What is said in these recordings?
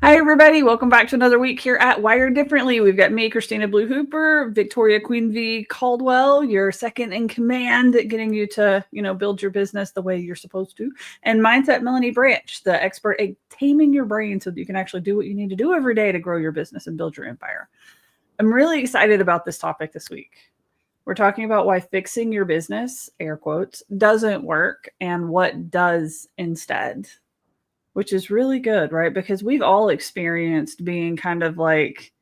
Hi, everybody. Welcome back to another week here at Wired Differently. We've got me, Christina Blue Hooper, Victoria Queen V. Caldwell, your second in command at getting you to, build your business the way you're supposed to. And Mindset Melanie Branch, the expert at taming your brain so that you can actually do what you need to do every day to grow your business and build your empire. I'm really excited about this topic this week. We're talking about why fixing your business, air quotes, doesn't work and what does instead. Which is really good, right? Because we've all experienced being kind of like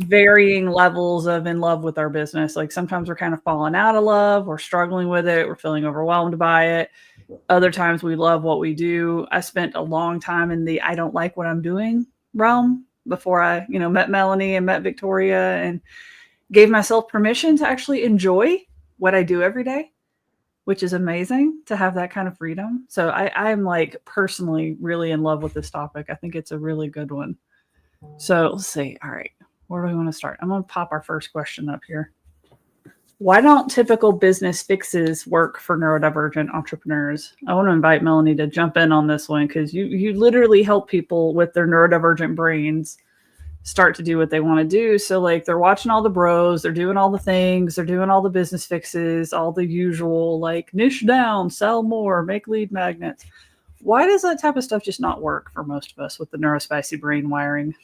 varying levels of in love with our business. Like sometimes we're kind of falling out of love, we're struggling with it, we're feeling overwhelmed by it. Other times we love what we do. I spent a long time in the I don't like what I'm doing realm before I, met Melanie and met Victoria and gave myself permission to actually enjoy what I do every day, which is amazing to have that kind of freedom. So I'm like personally really in love with this topic. I think it's a really good one. So let's see. All right. Where do we want to start? I'm going to pop our first question up here. Why don't typical business fixes work for neurodivergent entrepreneurs? I want to invite Melanie to jump in on this one because you literally help people with their neurodivergent brains start to do what they want to do. So like they're watching all the bros, they're doing all the things, they're doing all the business fixes, all the usual like niche down, sell more, make lead magnets. Why does that type of stuff just not work for most of us with the Neuro-Spicy brain wiring?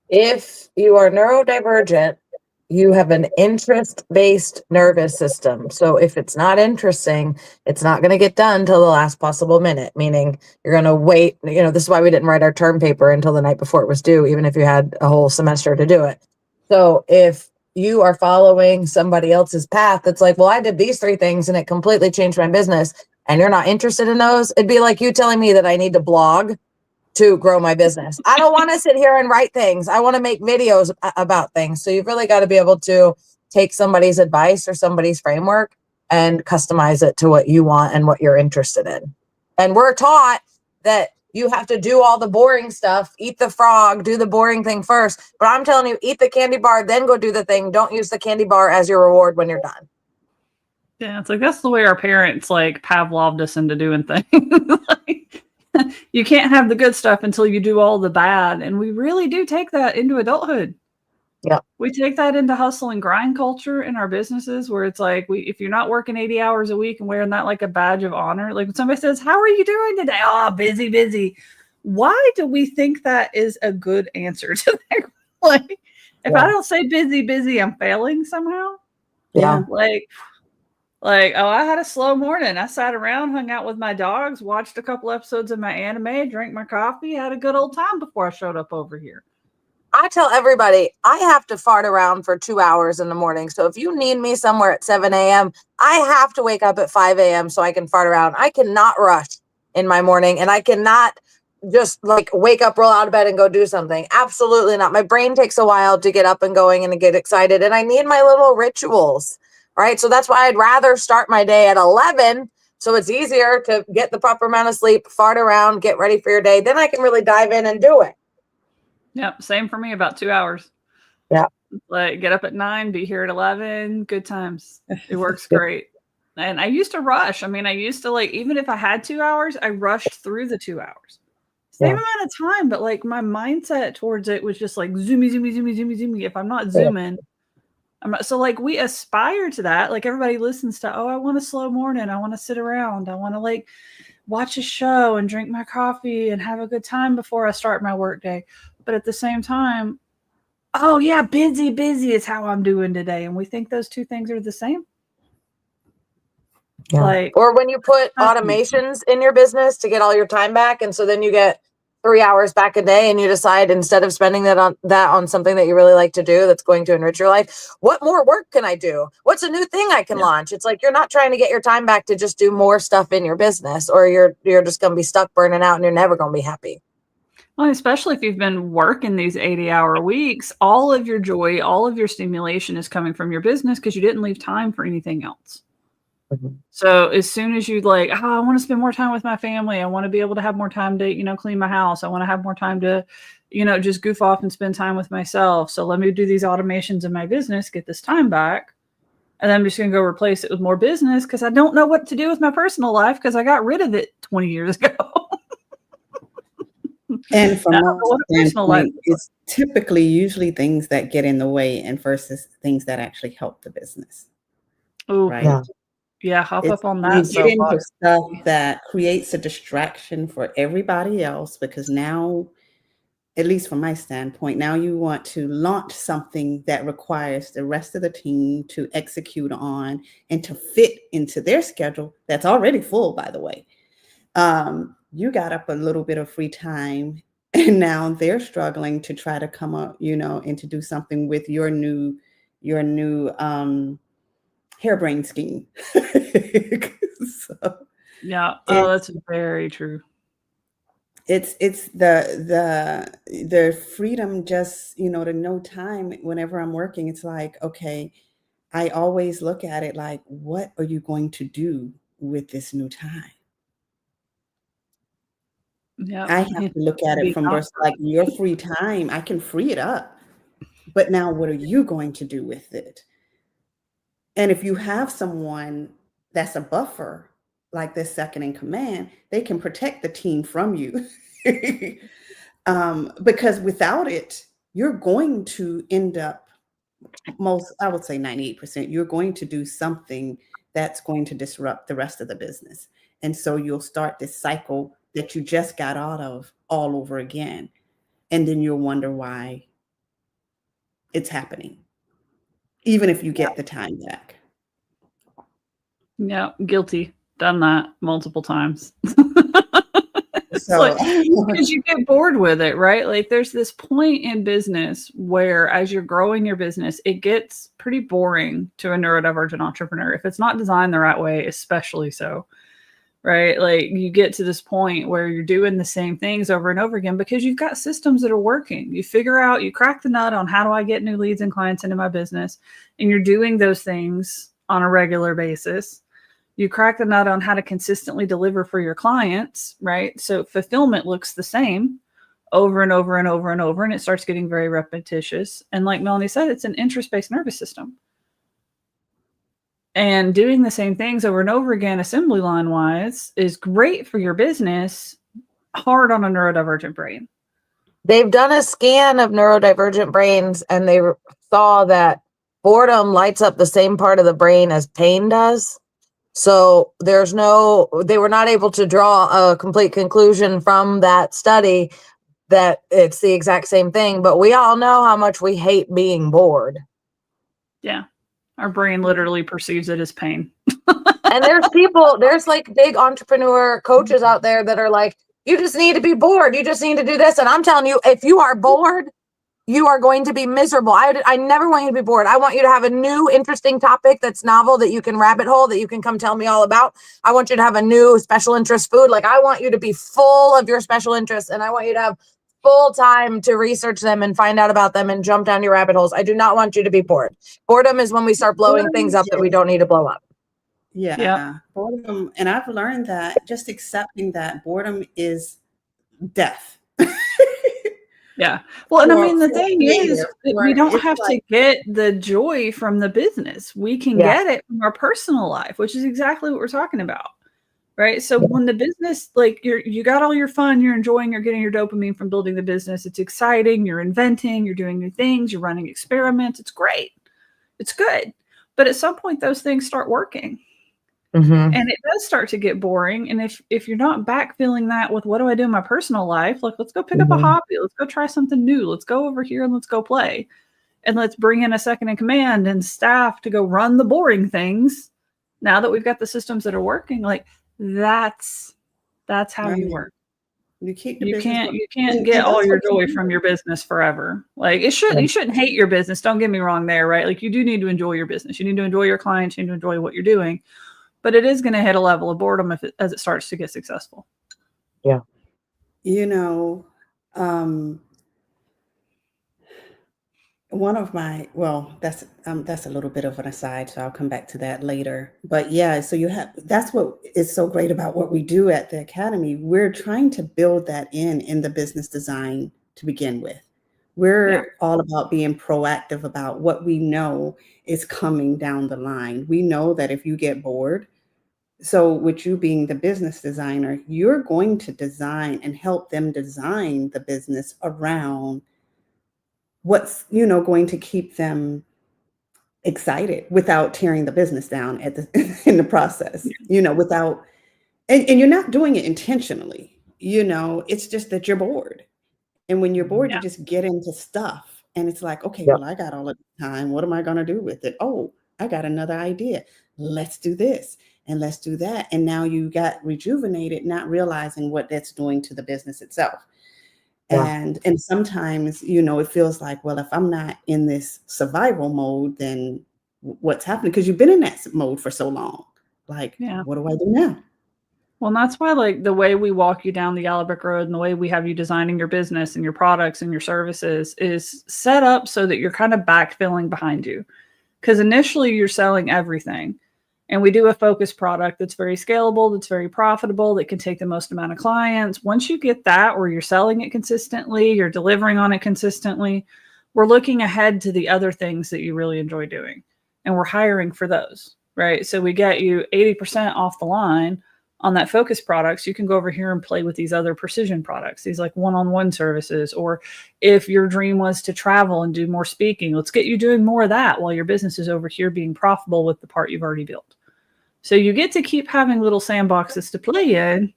If you are neurodivergent, you have an interest-based nervous system. So if it's not interesting, it's not going to get done till the last possible minute, meaning you're going to wait. This is why we didn't write our term paper until the night before it was due, even if you had a whole semester to do it. So if you are following somebody else's path, that's like, well, I did these 3 things and it completely changed my business, and you're not interested in those, it'd be like you telling me that I need to blog to grow my business. I don't want to sit here and write things. I want to make videos about things. So you've really got to be able to take somebody's advice or somebody's framework and customize it to what you want and what you're interested in. And we're taught that you have to do all the boring stuff, eat the frog, do the boring thing first. But I'm telling you, eat the candy bar, then go do the thing. Don't use the candy bar as your reward when you're done. Yeah, it's like that's the way our parents like Pavloved us into doing things. Like, you can't have the good stuff until you do all the bad. And we really do take that into adulthood. Yeah. We take that into hustle and grind culture in our businesses where it's like, if you're not working 80 hours a week and wearing that like a badge of honor, like when somebody says, how are you doing today? Oh, busy. Why do we think that is a good answer to that? Like, if I don't say busy, I'm failing somehow. Yeah. Like, oh, I had a slow morning. I sat around, hung out with my dogs, watched a couple episodes of my anime, drank my coffee, had a good old time before I showed up over here. I tell everybody I have to fart around for 2 hours in the morning. So if you need me somewhere at 7 a.m., I have to wake up at 5 a.m. so I can fart around. I cannot rush in my morning, and I cannot just like wake up, roll out of bed and go do something. Absolutely not. My brain takes a while to get up and going and to get excited, and I need my little rituals. Right. So that's why I'd rather start my day at 11. So it's easier to get the proper amount of sleep, fart around, get ready for your day. Then I can really dive in and do it. Yep. Same for me, about 2 hours. Yeah. Like get up at 9, be here at 11. Good times. It works great. And I used to rush. I mean, I used to like, even if I had 2 hours, I rushed through the 2 hours. Same amount of time, but like my mindset towards it was just like zoomy. If I'm not zooming, so like we aspire to that. Like everybody listens to, oh, I want a slow morning. I want to sit around. I want to like watch a show and drink my coffee and have a good time before I start my work day. But at the same time, oh yeah, busy is how I'm doing today. And we think those two things are the same. Yeah. Like, or when you put automations in your business to get all your time back. And so then you get 3 hours back a day and you decide instead of spending that on something that you really like to do that's going to enrich your life, what more work can I do? What's a new thing I can launch? It's like you're not trying to get your time back to just do more stuff in your business, or you're just going to be stuck burning out and you're never going to be happy. Well, especially if you've been working these 80-hour weeks, all of your joy, all of your stimulation is coming from your business because you didn't leave time for anything else. Mm-hmm. So as soon as you like, I want to spend more time with my family. I want to be able to have more time to, clean my house. I want to have more time to, just goof off and spend time with myself. So let me do these automations in my business, get this time back. And then I'm just going to go replace it with more business because I don't know what to do with my personal life because I got rid of it 20 years ago. And from Now, my what a personal life standpoint, it's typically usually things that get in the way and versus things that actually help the business, Oh, right? Yeah. yeah, hop It's up on you that get into soapbox. stuff that creates a distraction for everybody else because now, at least from my standpoint, now you want to launch something that requires the rest of the team to execute on and to fit into their schedule that's already full, by the way. You got up a little bit of free time and now they're struggling to try to come up, and to do something with your new harebrained scheme. So Yeah. Oh, it's that's very true. it's the freedom, just to know time whenever I'm working. It's like, okay, I always look at it like, what are you going to do with this new time? Yeah. I have to look at it Be from versus like your free time. I can free it up, but now what are you going to do with it? And if you have someone that's a buffer, like this second in command, they can protect the team from you. Because without it, you're going to end up, I would say 98%, you're going to do something that's going to disrupt the rest of the business. And so you'll start this cycle that you just got out of all over again. And then you'll wonder why it's happening, even if you get the time back. Yeah, guilty. Done that multiple times. It's like So, because you get bored with it, right? Like there's this point in business where as you're growing your business, it gets pretty boring to a neurodivergent entrepreneur. If it's not designed the right way, especially so, right? Like you get to this point where you're doing the same things over and over again because you've got systems that are working. You figure out, you crack the nut on how do I get new leads and clients into my business, and you're doing those things on a regular basis. You crack the nut on how to consistently deliver for your clients, right? So fulfillment looks the same over and over and over and over, and it starts getting very repetitious. And like Melanie said, it's an interest-based nervous system. And doing the same things over and over again, assembly line wise, is great for your business, hard on a neurodivergent brain. They've done a scan of neurodivergent brains and they saw that boredom lights up the same part of the brain as pain does. So they were not able to draw a complete conclusion from that study that it's the exact same thing, but we all know how much we hate being bored. Yeah. Our brain literally perceives it as pain. And there's like big entrepreneur coaches out there that are like, you just need to be bored. You just need to do this. And I'm telling you, if you are bored, you are going to be miserable. I never want you to be bored. I want you to have a new, interesting topic that's novel that you can rabbit hole, that you can come tell me all about. I want you to have a new special interest food. Like I want you to be full of your special interests, and I want you to have full time to research them and find out about them and jump down your rabbit holes. I do not want you to be bored. Boredom is when we start blowing things up that we don't need to blow up. yeah, boredom. And I've learned that just accepting that boredom is death. Yeah. Well, and I mean, the For thing is, we don't have to get the joy from the business. We can get it from our personal life, which is exactly what we're talking about. Right. So when the business, like you got all your fun, you're enjoying, you're getting your dopamine from building the business. It's exciting. You're inventing, you're doing new things, you're running experiments. It's great. It's good. But at some point, those things start working. Mm-hmm. And it does start to get boring. And if you're not backfilling that with what do I do in my personal life, like let's go pick up a hobby, let's go try something new, let's go over here and let's go play. And let's bring in a second in command and staff to go run the boring things. Now that we've got the systems that are working, like that's how you work. You keep you can't get all your joy from your business forever. Like you shouldn't hate your business. Don't get me wrong there, right? Like you do need to enjoy your business. You need to enjoy your clients. You need to enjoy what you're doing. But it is going to hit a level of boredom as it starts to get successful. Yeah. One of my, that's a little bit of an aside, so I'll come back to that later. But yeah, so that's what is so great about what we do at the Academy. We're trying to build that in the business design to begin with. We're all about being proactive about what we know is coming down the line. We know that if you get bored, So with you being the business designer, you're going to design and help them design the business around what's, going to keep them excited without tearing the business down in the process, without, and you're not doing it intentionally, it's just that you're bored. And when you're bored, you Yeah. just get into stuff and it's like, okay, Yep. well, I got all of the time. What am I going to do with it? Oh, I got another idea. Let's do this and let's do that. And now you got rejuvenated, not realizing what that's doing to the business itself. Yeah. And sometimes, it feels like, well, if I'm not in this survival mode, then what's happening? Because you've been in that mode for so long. Like, Yeah. what do I do now? Well, and that's why, like, the way we walk you down the yellow brick road and the way we have you designing your business and your products and your services is set up so that you're kind of backfilling behind you. Because initially you're selling everything. And we do a focused product that's very scalable, that's very profitable, that can take the most amount of clients. Once you get that, where you're selling it consistently, you're delivering on it consistently, we're looking ahead to the other things that you really enjoy doing. And we're hiring for those, right? So we get you 80% off the line on that focus products. You can go over here and play with these other precision products, these like one-on-one services. Or if your dream was to travel and do more speaking, let's get you doing more of that while your business is over here being profitable with the part you've already built. So you get to keep having little sandboxes to play in,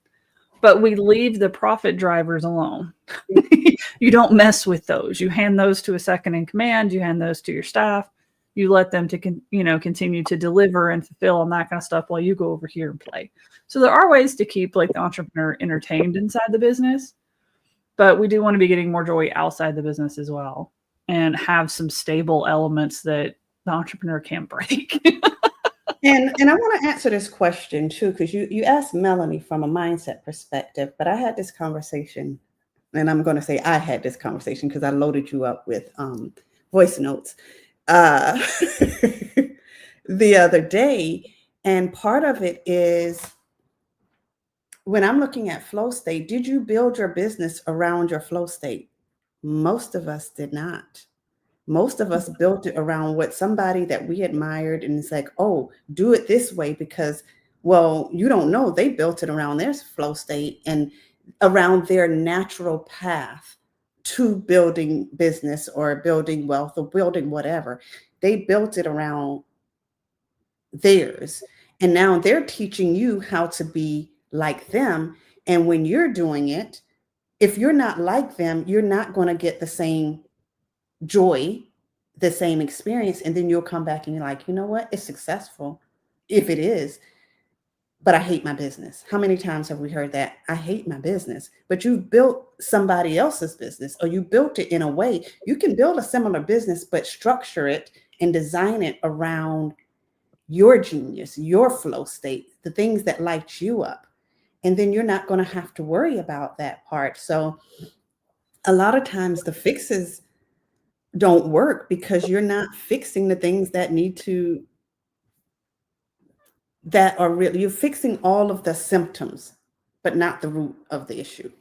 but we leave the profit drivers alone. You don't mess with those. You hand those to a second in command. You hand those to your staff. You let them to continue to deliver and fulfill on that kind of stuff while you go over here and play. So there are ways to keep like the entrepreneur entertained inside the business, but we do want to be getting more joy outside the business as well and have some stable elements that the entrepreneur can't break. And I want to answer this question too, because you asked Melanie from a mindset perspective, but I had this conversation, and I'm going to say I had this conversation because I loaded you up with voice notes the other day. And part of it is when I'm looking at flow state, did you build your business around your flow state? Most of us did not. Most of us built it around what somebody that we admired, and it's like, oh, do it this way because, well, you don't know, they built it around their flow state and around their natural path to building business or building wealth or building whatever. They built it around theirs. And now they're teaching you how to be like them. And when you're doing it, if you're not like them, you're not going to get the same joy, the same experience. And then you'll come back and you're like, you know what? It's successful if it is, but I hate my business. How many times have we heard that? I hate my business, but you built somebody else's business, or you built it in a way. You can build a similar business, but structure it and design it around your genius, your flow state, the things that light you up. And then you're not going to have to worry about that part. So a lot of times the fixes don't work because you're not fixing the things that are really, you're fixing all of the symptoms, but not the root of the issue.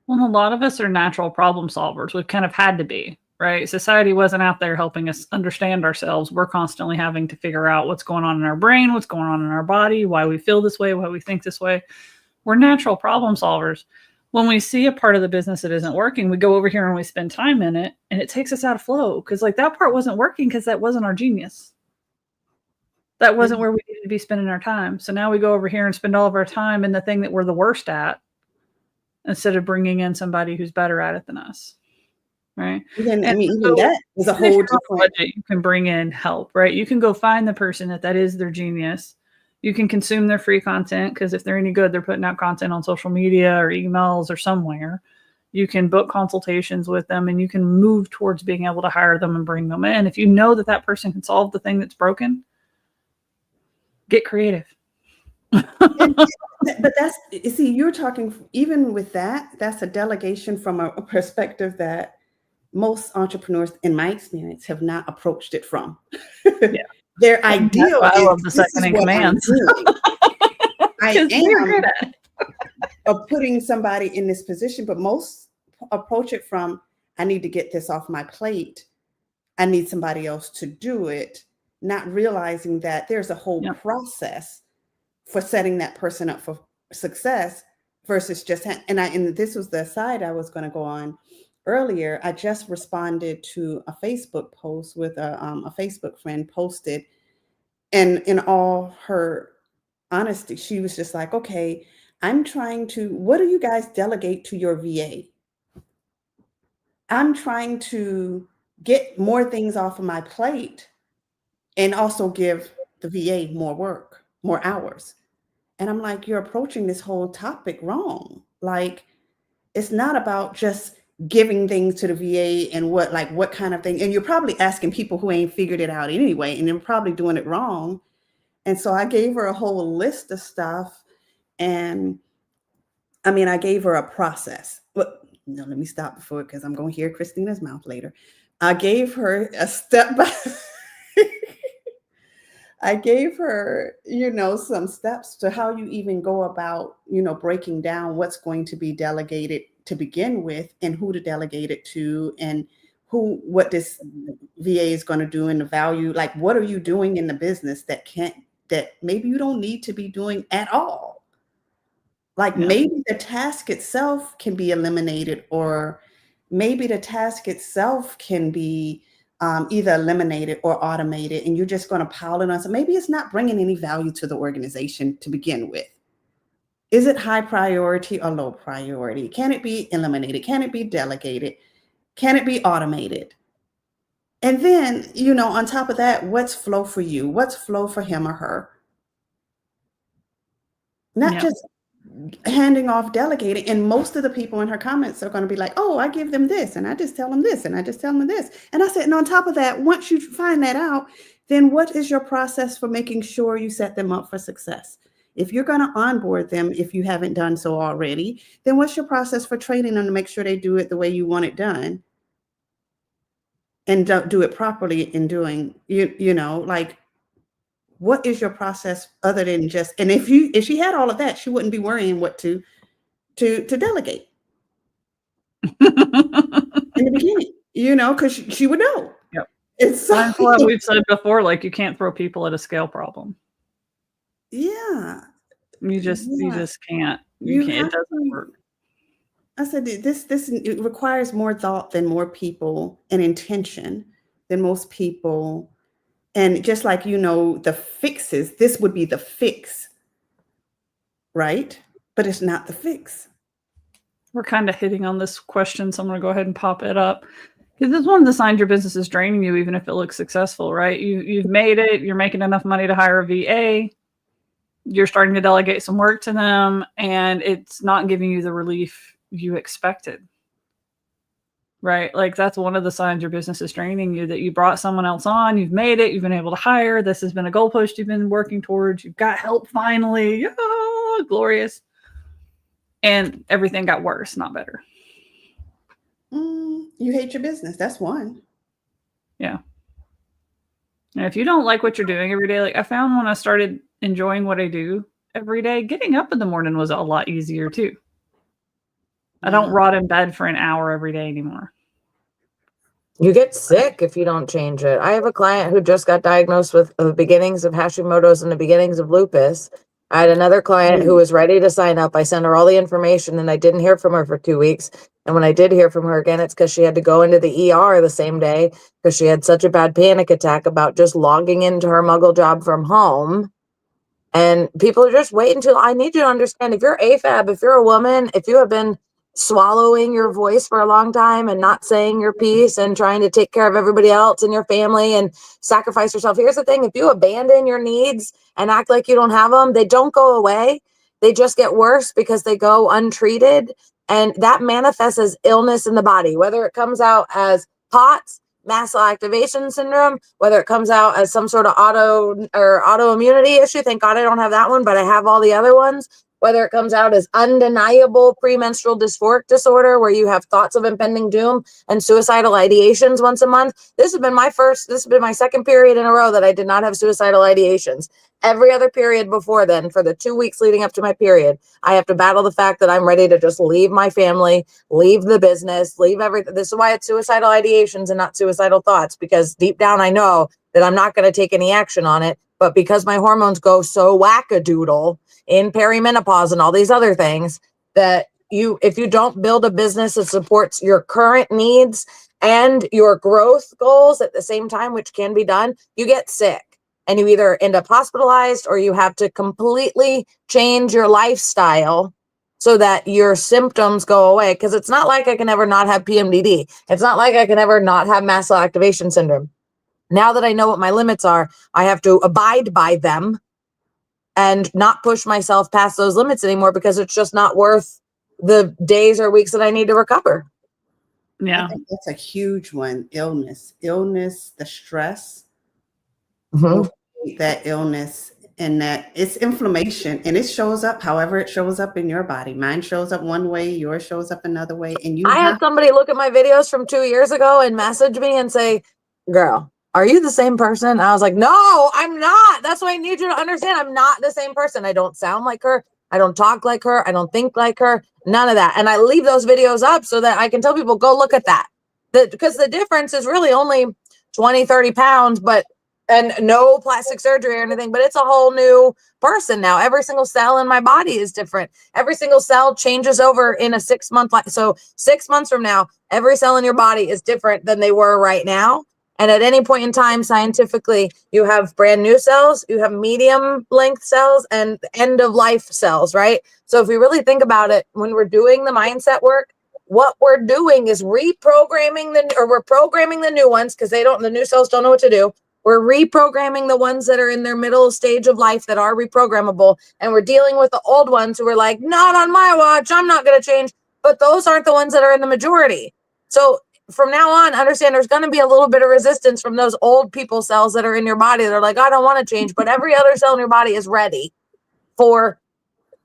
Well, a lot of us are natural problem solvers. We've kind of had to be, right? Society wasn't out there helping us understand ourselves. We're constantly having to figure out what's going on in our brain, what's going on in our body, why we feel this way, why we think this way. We're natural problem solvers. When we see a part of the business that isn't working, we go over here and we spend time in it, and it takes us out of flow because like that part wasn't working because that wasn't our genius. That wasn't where we needed to be spending our time. So now we go over here and spend all of our time in the thing that we're the worst at instead of bringing in somebody who's better at it than us. Right. Even, And even so that is a whole different budget. You can bring in help, right? You can go find the person that is their genius. You can consume their free content because if they're any good, they're putting out content on social media or emails or somewhere. You can book consultations with them and you can move towards being able to hire them and bring them in. If you know that that person can solve the thing that's broken, get creative. But that's, you see, you're talking, even with that, that's a delegation from a perspective that most entrepreneurs, in my experience, have not approached it from. Yeah. Their ideal I love the is, second in command. I am of putting somebody in this position, but most approach it from, I need to get this off my plate. I need somebody else to do it, not realizing that there's a whole process for setting that person up for success versus just, and this was the side I was going to go on earlier. I just responded to a Facebook post with a Facebook friend posted, and in all her honesty, she was just like, okay, what do you guys delegate to your VA? I'm trying to get more things off of my plate and also give the VA more work, more hours. And I'm like, you're approaching this whole topic wrong. Like, it's not about just giving things to the VA and what kind of thing. And you're probably asking people who ain't figured it out anyway, and they're probably doing it wrong. And so I gave her a whole list of stuff. And I mean, I gave her a process. But no, let me stop before, because I'm going to hear Christina's mouth later. I gave her a step by I gave her, some steps to how you even go about, breaking down what's going to be delegated to begin with, and who to delegate it to, and what this VA is going to do, and the value, like, what are you doing in the business that maybe you don't need to be doing at all? Like, maybe the task itself can be eliminated, or maybe the task itself can be either eliminated or automated, and you're just going to pile it on. So maybe it's not bringing any value to the organization to begin with. Is it high priority or low priority? Can it be eliminated? Can it be delegated? Can it be automated? And then, on top of that, what's flow for you? What's flow for him or her? Not just handing off, delegating. And most of the people in her comments are going to be like, oh, I give them this, and I just tell them this, and I just tell them this. And I said, and on top of that, once you find that out, then what is your process for making sure you set them up for success? If you're going to onboard them, if you haven't done so already, then what's your process for training them to make sure they do it the way you want it done, and don't do it properly in doing, like, what is your process other than just, and if she had all of that, she wouldn't be worrying what to delegate in the beginning, because she would know. Yep. It's that's what we've said before, like, you can't throw people at a scale problem. Yeah. You just can't. You can't. It doesn't work. I said, it requires more thought than more people, and intention than most people. And just like, the fixes, this would be the fix, right? But it's not the fix. We're kind of hitting on this question, so I'm going to go ahead and pop it up. Because this is one of the signs your business is draining you, even if it looks successful, right? You've made it. You're making enough money to hire a VA. You're starting to delegate some work to them, and it's not giving you the relief you expected. Right? Like, that's one of the signs your business is draining you, that you brought someone else on, you've made it, you've been able to hire, this has been a goalpost you've been working towards, you've got help finally, glorious. And everything got worse, not better. You hate your business. That's one. Yeah. And if you don't like what you're doing every day, like, I found when I started enjoying what I do every day, getting up in the morning was a lot easier too. I don't rot in bed for an hour every day anymore. You get sick if you don't change it. I have a client who just got diagnosed with the beginnings of Hashimoto's and the beginnings of lupus. I had another client who was ready to sign up. I sent her all the information, and I didn't hear from her for 2 weeks. And when I did hear from her again, it's because she had to go into the ER the same day because she had such a bad panic attack about just logging into her muggle job from home. And people are just waiting until, I need you to understand, if you're AFAB, if you're a woman, if you have been swallowing your voice for a long time and not saying your piece and trying to take care of everybody else in your family and sacrifice yourself. Here's the thing. If you abandon your needs and act like you don't have them, they don't go away. They just get worse because they go untreated. And that manifests as illness in the body, whether it comes out as POTS, mast cell activation syndrome, whether it comes out as some sort of autoimmunity issue. Thank God I don't have that one, but I have all the other ones. Whether it comes out as undeniable premenstrual dysphoric disorder, where you have thoughts of impending doom and suicidal ideations once a month. This has been my second period in a row that I did not have suicidal ideations. Every other period before then, for the 2 weeks leading up to my period, I have to battle the fact that I'm ready to just leave my family, leave the business, leave everything. This is why it's suicidal ideations and not suicidal thoughts, because deep down I know that I'm not going to take any action on it. But because my hormones go so wackadoodle in perimenopause and all these other things, that if you don't build a business that supports your current needs and your growth goals at the same time, which can be done, you get sick. And you either end up hospitalized or you have to completely change your lifestyle so that your symptoms go away. Because it's not like I can ever not have PMDD. It's not like I can ever not have mast cell activation syndrome. Now that I know what my limits are, I have to abide by them and not push myself past those limits anymore, because it's just not worth the days or weeks that I need to recover. Yeah. I think that's a huge one. Illness, the stress. Mm-hmm. That illness, and that it's inflammation, and it shows up however it shows up in your body. Mine shows up one way, yours shows up another way. And I had somebody look at my videos from 2 years ago and message me and say, girl, are you the same person? And I was like, no, I'm not. That's why I need you to understand. I'm not the same person. I don't sound like her. I don't talk like her. I don't think like her. None of that. And I leave those videos up so that I can tell people, go look at that. Because the difference is really only 20, 30 pounds, and no plastic surgery or anything, but it's a whole new person now. Every single cell in my body is different. Every single cell changes over in a 6 month. So 6 months from now, every cell in your body is different than they were right now. And at any point in time, scientifically, you have brand new cells, you have medium length cells, and end of life cells, right? So if we really think about it, when we're doing the mindset work, what we're doing is programming the new ones, because the new cells don't know what to do. We're reprogramming the ones that are in their middle stage of life that are reprogrammable. And we're dealing with the old ones who are like, not on my watch, I'm not going to change. But those aren't the ones that are in the majority. So from now on, understand there's going to be a little bit of resistance from those old people cells that are in your body. They're like, I don't want to change. But every other cell in your body is ready for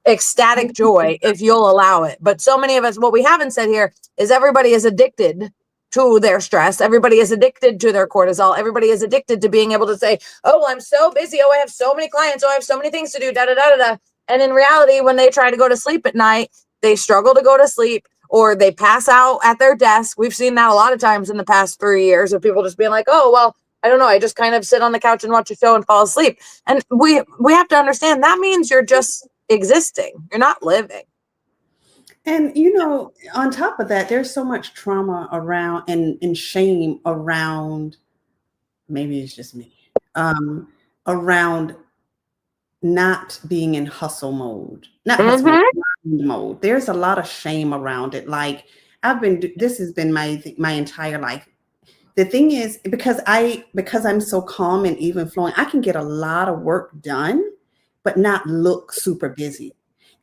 ecstatic joy if you'll allow it. But so many of us, what we haven't said here is everybody is addicted to their stress. Everybody is addicted to their cortisol. Everybody is addicted to being able to say, oh, I'm so busy. Oh, I have so many clients. Oh, I have so many things to do. Da, da, da, da, da. And in reality, when they try to go to sleep at night, they struggle to go to sleep, or they pass out at their desk. We've seen that a lot of times in the past 3 years of people just being like, oh, well, I don't know. I just kind of sit on the couch and watch a show and fall asleep. And we have to understand that means you're just existing. You're not living. And, on top of that, there's so much trauma around and shame around, maybe it's just me, around not being in hustle mode, not hustle mode. There's a lot of shame around it. Like this has been my entire life. The thing is, because I'm so calm and even flowing, I can get a lot of work done, but not look super busy.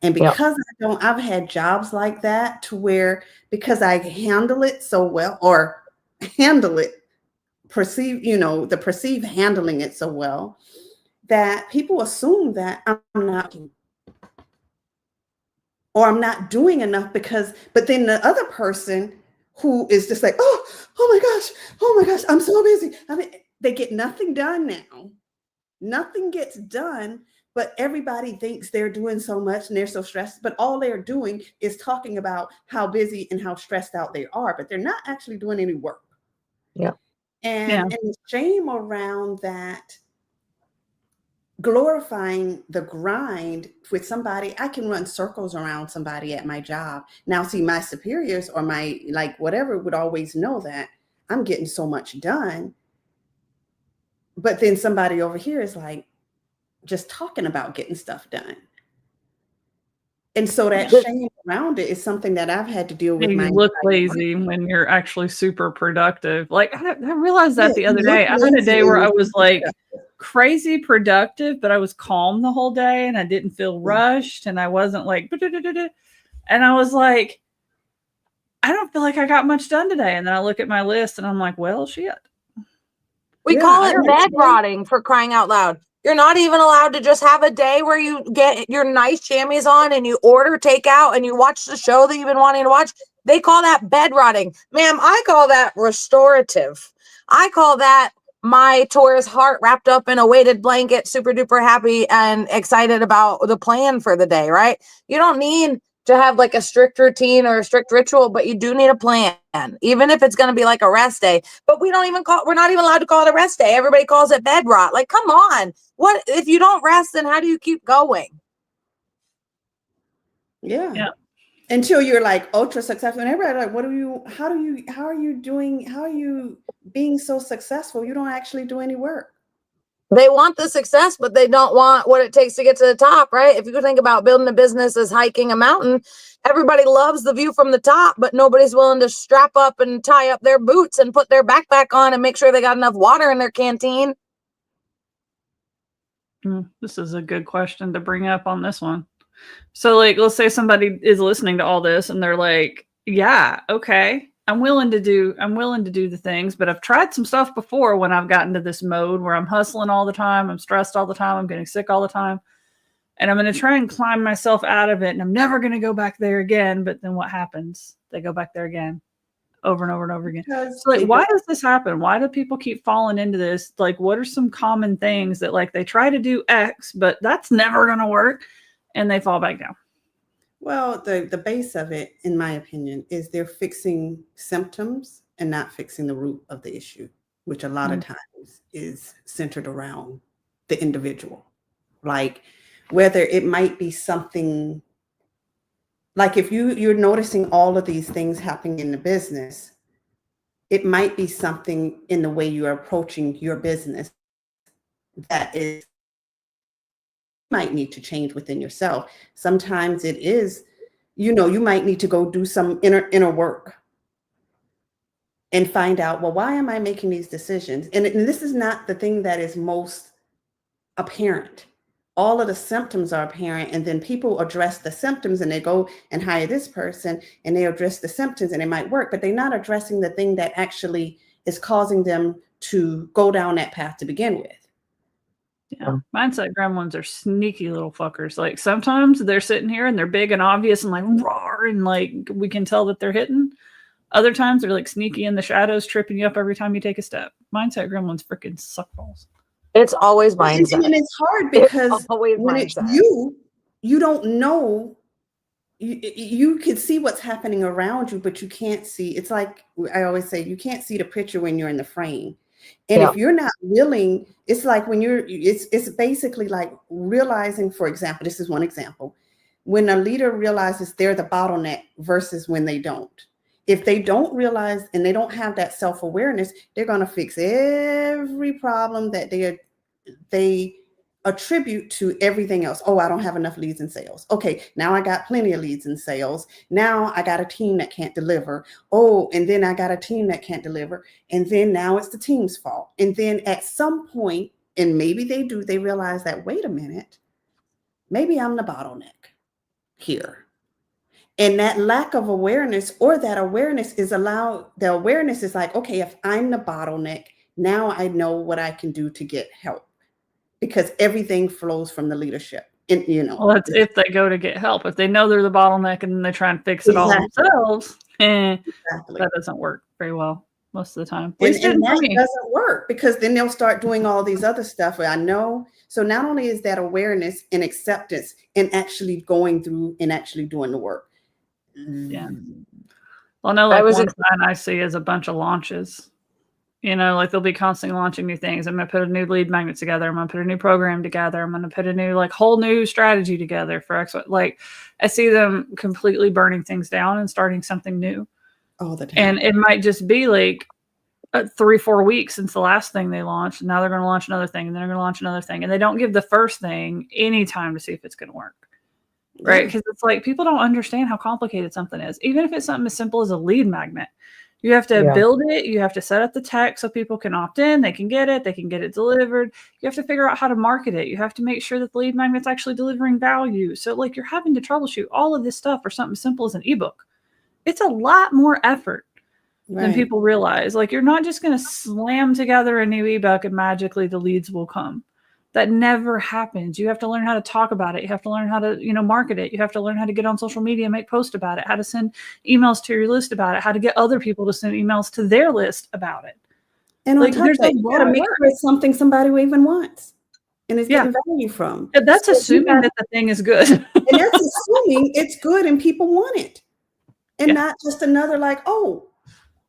And because I've had jobs like that to where, because I handle it so well, or handle it, the perceived handling it so well, that people assume that I'm not, or I'm not doing enough but then the other person who is just like, oh my gosh, I'm so busy. I mean, they get nothing done now. Nothing gets done. But everybody thinks they're doing so much and they're so stressed, but all they're doing is talking about how busy and how stressed out they are, but they're not actually doing any work. Yeah. And the shame around that, glorifying the grind with somebody. I can run circles around somebody at my job. Now, see, my superiors or my whatever would always know that I'm getting so much done. But then somebody over here is like, just talking about getting stuff done. And so that shame around it is something that I've had to deal with. You look lazy when you're actually super productive. Like I realized that the other day. I had a day where I was like crazy productive, but I was calm the whole day and I didn't feel rushed and I wasn't like, and I was like, I don't feel like I got much done today. And then I look at my list and I'm like, well, shit. We call it bed rotting, for crying out loud. You're not even allowed to just have a day where you get your nice jammies on and you order takeout and you watch the show that you've been wanting to watch. They call that bed rotting. Ma'am, I call that restorative. I call that my Taurus heart wrapped up in a weighted blanket, super duper happy and excited about the plan for the day, right? You don't need to have like a strict routine or a strict ritual, but you do need a plan, even if it's going to be like a rest day. But we're not even allowed to call it a rest day. Everybody calls it bed rot. Like, come on. What if you don't rest, then how do you keep going? Yeah. Until you're like ultra successful, and everybody like, how are you being so successful? You don't actually do any work. They want the success, but they don't want what it takes to get to the top, right? If you think about building a business as hiking a mountain, everybody loves the view from the top, but nobody's willing to strap up and tie up their boots and put their backpack on and make sure they got enough water in their canteen. This is a good question to bring up on this one. So like, let's say somebody is listening to all this and they're like, yeah, okay, I'm willing to do the things, but I've tried some stuff before when I've gotten to this mode where I'm hustling all the time, I'm stressed all the time, I'm getting sick all the time, and I'm going to try and climb myself out of it, and I'm never going to go back there again. But then what happens? They go back there again, over and over and over again. So like, why does this happen? Why do people keep falling into this? Like, what are some common things that like they try to do X, but that's never going to work, and they fall back down? Well, the base of it, in my opinion, is they're fixing symptoms and not fixing the root of the issue, which a lot of times is centered around the individual. Like whether it might be something, like if you're noticing all of these things happening in the business, it might be something in the way you're approaching your business that is might need to change within yourself. Sometimes it is, you might need to go do some inner work and find out, well, why am I making these decisions? And this is not the thing that is most apparent. All of the symptoms are apparent, and then people address the symptoms and they go and hire this person and they address the symptoms and it might work, but they're not addressing the thing that actually is causing them to go down that path to begin with. Yeah, mindset gremlins are sneaky little fuckers. Like sometimes they're sitting here and they're big and obvious and like roar and like we can tell that they're hitting. Other times they're like sneaky in the shadows, tripping you up every time you take a step. Mindset gremlins freaking suck balls. It's always mindset. And it's hard because when it's you don't know. You can see what's happening around you, but you can't see. It's like I always say, you can't see the picture when you're in the frame. And if you're not willing, it's like when it's basically like realizing, for example, this is one example, when a leader realizes they're the bottleneck versus when they don't. If they don't realize and they don't have that self-awareness, they're going to fix every problem that they attribute to everything else. Oh, I don't have enough leads in sales. Okay, now I got plenty of leads in sales. Now I got a team that can't deliver. Oh, and then I got a team that can't deliver. And then now it's the team's fault. And then at some point, and maybe they realize that, wait a minute, maybe I'm the bottleneck here. And that lack of awareness, or that awareness is the awareness is like, okay, if I'm the bottleneck, now I know what I can do to get help. Because everything flows from the leadership. And, well, that's if they go to get help. If they know they're the bottleneck and then they try and fix it all themselves, that doesn't work very well most of the time. And that doesn't work because then they'll start doing all these other stuff. I know. So not only is that awareness and acceptance and actually going through and actually doing the work. Yeah. Well, no, like one sign I see is a bunch of launches. Like they'll be constantly launching new things. I'm going to put a new lead magnet together. I'm going to put a new program together. I'm going to put a new, like, whole new strategy together for X. Like, I see them completely burning things down and starting something new all the time. And it might just be like 3-4 weeks since the last thing they launched. And now they're going to launch another thing, and then they're going to launch another thing. And they don't give the first thing any time to see if it's going to work. Right? Because it's like people don't understand how complicated something is. Even if it's something as simple as a lead magnet. You have to build it. You have to set up the tech so people can opt in. They can get it delivered. You have to figure out how to market it. You have to make sure that the lead magnet's actually delivering value. So like you're having to troubleshoot all of this stuff for something simple as an ebook. It's a lot more effort than people realize. Like you're not just going to slam together a new ebook and magically the leads will come. That never happens. You have to learn how to talk about it. You have to learn how to, market it. You have to learn how to get on social media and make posts about it, how to send emails to your list about it, how to get other people to send emails to their list about it. And like, on top of that, you got to make sure it's something somebody even wants. and is getting value from. And that's So assuming that the thing is good. and that's assuming it's good and people want it. And not just another like, oh,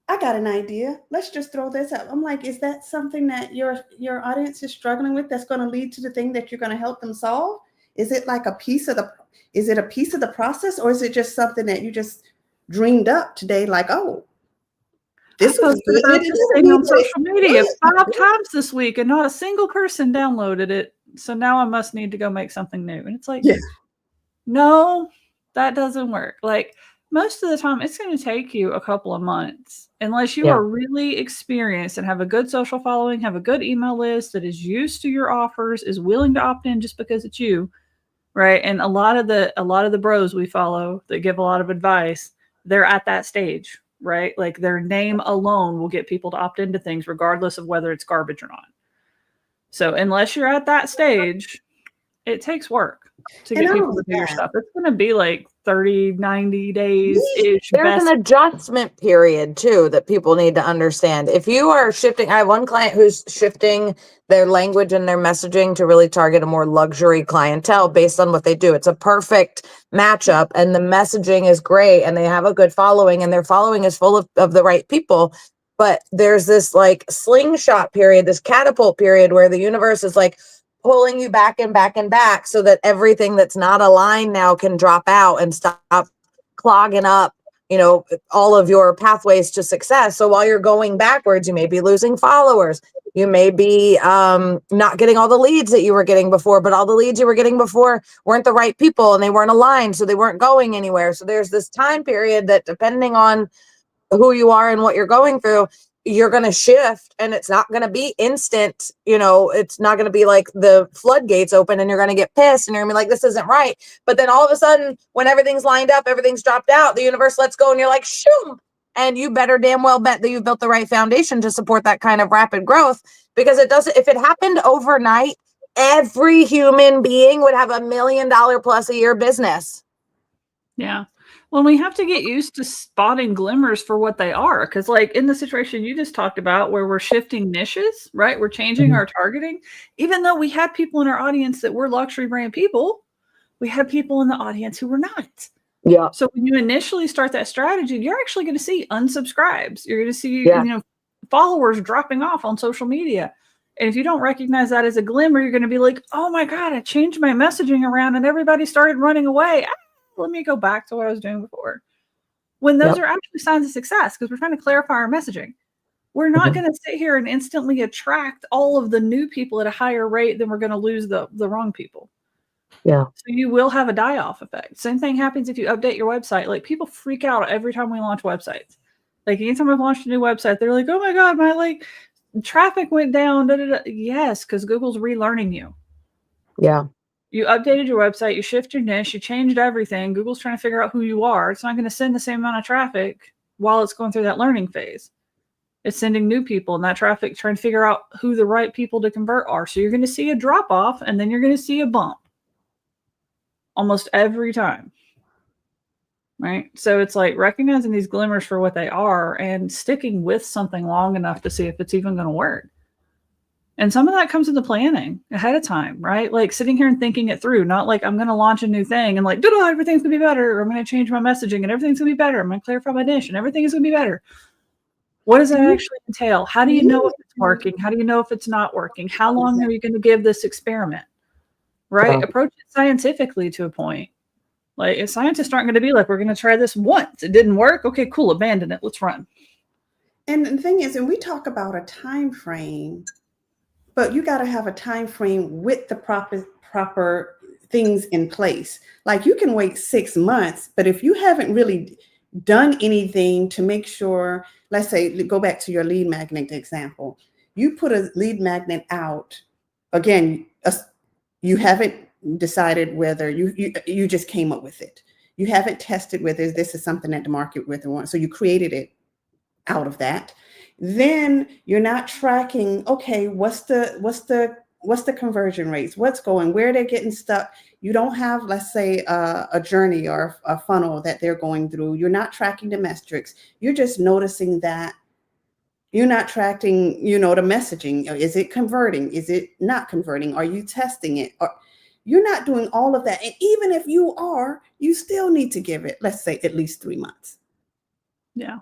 I got an idea. Let's just throw this up. I'm like, is that something that your audience is struggling with that's going to lead to the thing that you're going to help them solve? Is it like a piece of the process, or is it just something that you just dreamed up today? Like, oh, this was good. About this thing on social media 5 times this week and not a single person downloaded it. So now I must need to go make something new. And it's like, no, that doesn't work. Like, most of the time, it's going to take you a couple of months unless you are really experienced and have a good social following, have a good email list that is used to your offers, is willing to opt in just because it's you, right? And a lot of the bros we follow that give a lot of advice, they're at that stage, right? Like their name alone will get people to opt into things regardless of whether it's garbage or not. So unless you're at that stage, it takes work to get people to do your stuff. It's going to be like 30, 90 days-ish. There's an adjustment period too that people need to understand. If you are shifting, I have one client who's shifting their language and their messaging to really target a more luxury clientele based on what they do. It's a perfect matchup, and the messaging is great, and they have a good following, and their following is full of the right people. But there's this like slingshot period, this catapult period where the universe is like pulling you back and back and back so that everything that's not aligned now can drop out and stop clogging up, all of your pathways to success. So while you're going backwards, you may be losing followers. You may be not getting all the leads that you were getting before, but all the leads you were getting before weren't the right people and they weren't aligned. So they weren't going anywhere. So there's this time period that, depending on who you are and what you're going through, you're going to shift, and it's not going to be instant. It's not going to be like the floodgates open and you're going to get pissed and you're going to be like, this isn't right. But then all of a sudden, when everything's lined up, everything's dropped out, the universe lets go and you're like, shoom. And you better damn well bet that you've built the right foundation to support that kind of rapid growth, because if it happened overnight, every human being would have $1 million plus a year business. Yeah. Well, we have to get used to spotting glimmers for what they are. Because like in the situation you just talked about where we're shifting niches, right? We're changing our targeting. Even though we had people in our audience that were luxury brand people, we had people in the audience who were not. Yeah. So when you initially start that strategy, you're actually going to see unsubscribes. You're going to see, followers dropping off on social media. And if you don't recognize that as a glimmer, you're going to be like, oh my God, I changed my messaging around and everybody started running away. Let me go back to what I was doing before. When those are actually signs of success, because we're trying to clarify our messaging. We're not going to sit here and instantly attract all of the new people at a higher rate than we're going to lose the wrong people. Yeah. So you will have a die-off effect. Same thing happens if you update your website. Like, people freak out every time we launch websites. Like, anytime I've launched a new website, they're like, oh my God, my traffic went down. Da, da, da. Yes, because Google's relearning you. Yeah. You updated your website, you shift your niche, you changed everything. Google's trying to figure out who you are. It's not going to send the same amount of traffic while it's going through that learning phase. It's sending new people, and that traffic trying to figure out who the right people to convert are. So you're going to see a drop off, and then you're going to see a bump almost every time. Right? So it's like recognizing these glimmers for what they are and sticking with something long enough to see if it's even going to work. And some of that comes into planning ahead of time, right? Like sitting here and thinking it through, not like I'm going to launch a new thing and like, everything's going to be better. Or I'm going to change my messaging and everything's going to be better. I'm going to clarify my niche and everything is going to be better. What does that actually entail? How do you know if it's working? How do you know if it's not working? How long are you going to give this experiment, right? Yeah. Approach it scientifically to a point. Like, scientists aren't going to be like, we're going to try this once. It didn't work. Okay, cool. Abandon it. Let's run. And the thing is, and we talk about a time frame, but you got to have a time frame with the proper things in place. Like, you can wait 6 months, but if you haven't really done anything to make sure, let's say, go back to your lead magnet example. You put a lead magnet out, again, you haven't decided whether you just came up with it. You haven't tested whether this is something that the market would want. So you created it out of that. Then you're not tracking, okay, what's the conversion rates? What's going, where they're getting stuck? You don't have, let's say, a journey or a funnel that they're going through. You're not tracking the metrics. You're just noticing that You're not tracking, the messaging. Is it converting? Is it not converting? Are you testing it? Or you're not doing all of that. And even if you are, you still need to give it, let's say, at least 3 months. Yeah.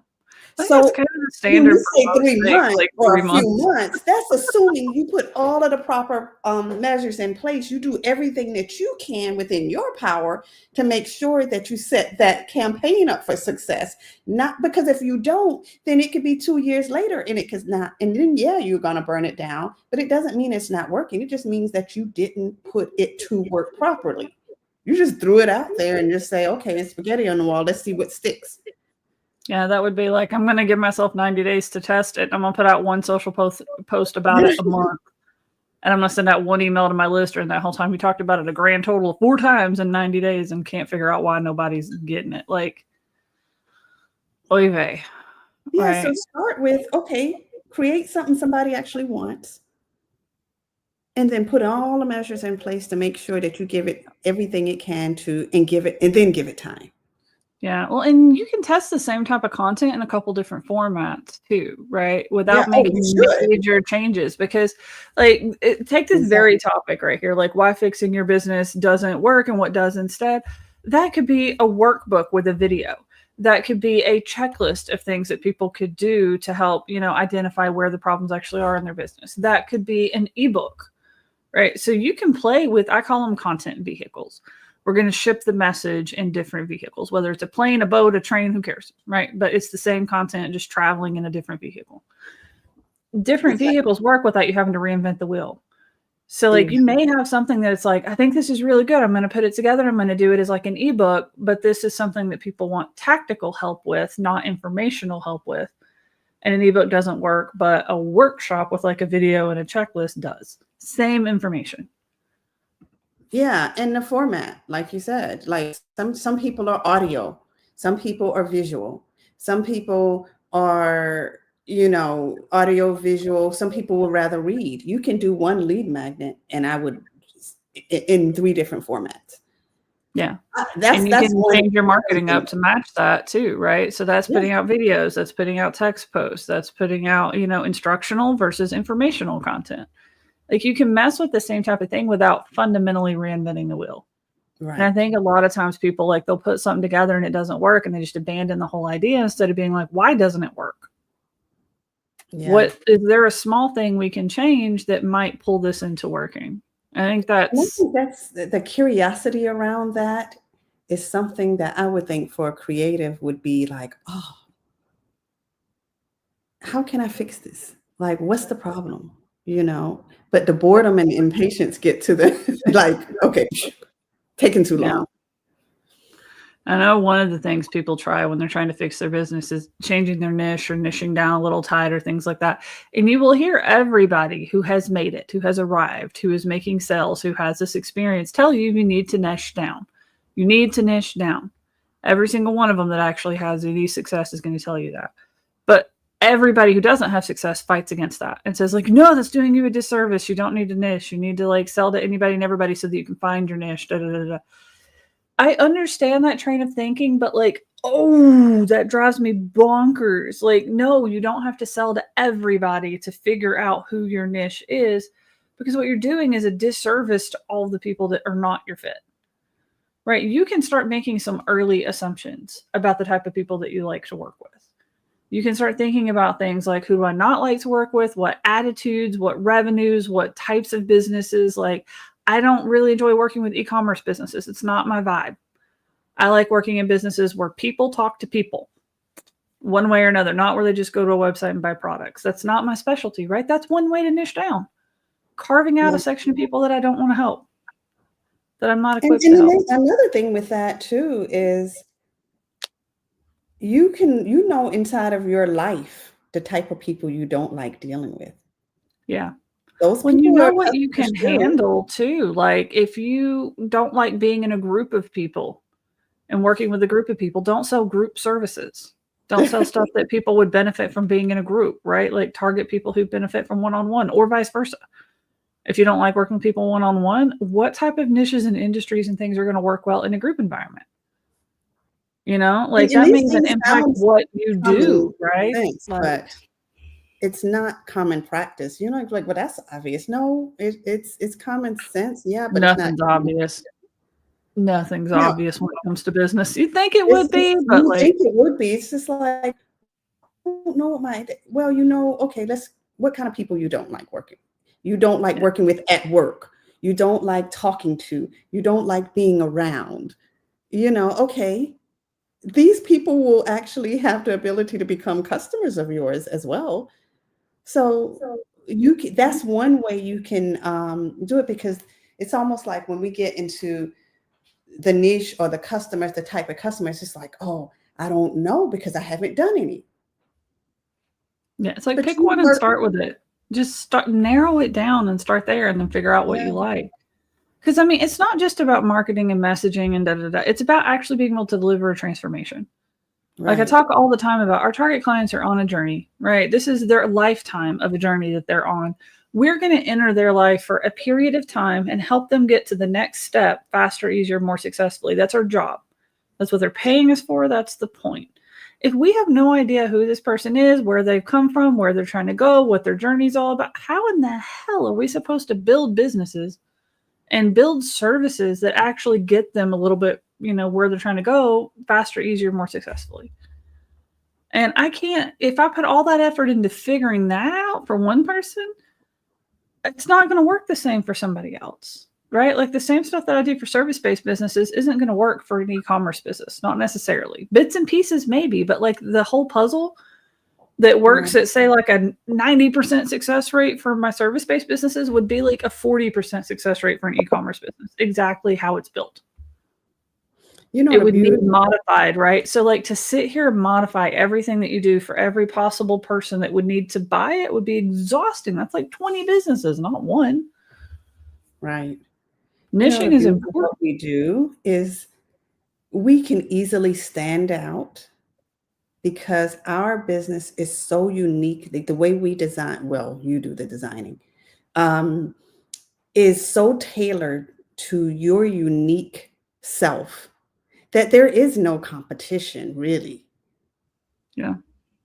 I think So that's kind of the when standard you say for most 3 things, months like or 3 a few months. months, that's assuming you put all of the proper measures in place. You do everything that you can within your power to make sure that you set that campaign up for success. Not because if you don't, then it could be 2 years later and it could not. And then, yeah, you're going to burn it down. But it doesn't mean it's not working. It just means that you didn't put it to work properly. You just threw it out there and just say, okay, it's spaghetti on the wall. Let's see what sticks. Yeah, that would be like, I'm going to give myself 90 days to test it. I'm going to put out one social post about it a month. And I'm going to send out one email to my list. And that whole time we talked about it a grand total of 4 times in 90 days and can't figure out why nobody's getting it. Like, oy vey. Yeah, Right. so start with, okay, create something somebody actually wants. And then put all the measures in place to make sure that you give it everything it can to, and then give it time. Yeah. Well, and you can test the same type of content in a couple different formats too, right? Without Yeah, making major changes. Because like, take this very topic right here, like why fixing your business doesn't work and what does instead. That could be a workbook with a video. That could be a checklist of things that people could do to help, identify where the problems actually are in their business. That could be an ebook, right? So you can play with, I call them content vehicles. We're going to ship the message in different vehicles, whether it's a plane, a boat, a train, who cares, right? But it's the same content, just traveling in a different vehicle. Different vehicles work without you having to reinvent the wheel. So like you may have something that's like, I think this is really good. I'm going to put it together. I'm going to do it as like an ebook, but this is something that people want tactical help with, not informational help with. And an ebook doesn't work, but a workshop with like a video and a checklist does. Same information. Yeah, and the format, like you said, like some people are audio, some people are visual, some people are, audio visual, some people will rather read. You can do one lead magnet, and I would in 3 different formats. Yeah. That's can change your marketing up to match that too, right? So that's putting out videos, that's putting out text posts, that's putting out, instructional versus informational content. Like you can mess with the same type of thing without fundamentally reinventing the wheel. Right. And I think a lot of times people like they'll put something together and it doesn't work and they just abandon the whole idea instead of being like, why doesn't it work? Yeah. What is there a small thing we can change that might pull this into working? I think that's the curiosity around that is something that I would think for a creative would be like, oh, how can I fix this? Like, what's the problem? But the boredom and impatience get to the like, okay, taking too long. I know one of the things people try when they're trying to fix their business is changing their niche or niching down a little tighter, things like that. And you will hear everybody who has made it, who has arrived, who is making sales, who has this experience tell you need to niche down. You need to niche down. Every single one of them that actually has any success is going to tell you that. But everybody who doesn't have success fights against that and says like, no, that's doing you a disservice. You don't need to niche. You need to like sell to anybody and everybody so that you can find your niche. Da, da, da, da. I understand that train of thinking, but like, oh, that drives me bonkers. Like, no, you don't have to sell to everybody to figure out who your niche is, because what you're doing is a disservice to all the people that are not your fit, right? You can start making some early assumptions about the type of people that you like to work with. You can start thinking about things like, who do I not like to work with? What attitudes, what revenues, what types of businesses? Like, I don't really enjoy working with e-commerce businesses. It's not my vibe. I like working in businesses where people talk to people one way or another, not where they just go to a website and buy products. That's not my specialty, right? That's one way to niche down. Carving out a section of people that I don't want to help, that I'm not equipped to help. Another thing with that too is you know inside of your life the type of people you don't like dealing with. Yeah. Those when people you know what you can handle too. Like if you don't like being in a group of people and working with a group of people, don't sell group services. Don't sell stuff that people would benefit from being in a group, right? Like target people who benefit from one-on-one or vice versa. If you don't like working with people one-on-one, what type of niches and industries and things are going to work well in a group environment? Like that makes an impact what you do, right? Thanks, but it's not common practice. You're like, well, that's obvious. No, it's common sense. Yeah, but it's not. Nothing's obvious. Nothing's No, obvious when it comes to business. You'd think it would be, but you like, think it would be. It's just like, I don't know what well, okay, what kind of people you don't like working? You don't like working with at work. You don't like talking to. You don't like being around. Okay, these people will actually have the ability to become customers of yours as well. So that's one way you can do it, because it's almost like when we get into the niche or the customers, the type of customers, it's like, oh, I don't know because I haven't done any. yeah, it's like But pick you one and work- start with it. Just narrow it down and start there, and then figure out what you like. Because I mean, it's not just about marketing and messaging and da da da. It's about actually being able to deliver a transformation. Like I Right. talk all the time about, our target clients are on a journey, right? This is their lifetime of a journey that they're on. We're going to enter their life for a period of time and help them get to the next step faster, easier, more successfully. That's our job. That's what they're paying us for. That's the point. If we have no idea who this person is, where they've come from, where they're trying to go, what their journey's all about, how in the hell are we supposed to build businesses and build services that actually get them a little bit, where they're trying to go faster, easier, more successfully? And I can't, if I put all that effort into figuring that out for one person, it's not going to work the same for somebody else, right? Like the same stuff that I do for service-based businesses isn't going to work for an e-commerce business, not necessarily. Bits and pieces maybe, but like the whole puzzle that works at, say, like a 90% success rate for my service-based businesses would be like a 40% success rate for an e-commerce business, exactly how it's built. It would need modified, right? So like to sit here and modify everything that you do for every possible person that would need to buy it would be exhausting. That's like 20 businesses, not one. Right. Niching is important. What we do is we can easily stand out because our business is so unique. The way we design, well, you do the designing, is so tailored to your unique self that there is no competition, really. Yeah.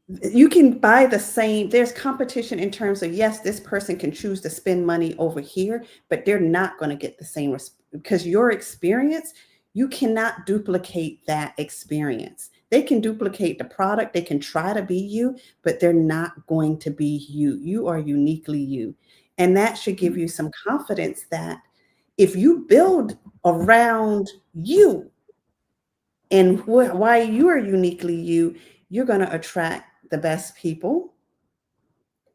You can buy the same, there's competition in terms of, yes, this person can choose to spend money over here, but they're not going to get the same, because your experience, you cannot duplicate that experience. They can duplicate the product, they can try to be you, but they're not going to be you. You are uniquely you. And that should give you some confidence that if you build around you, and why you are uniquely you, you're going to attract the best people.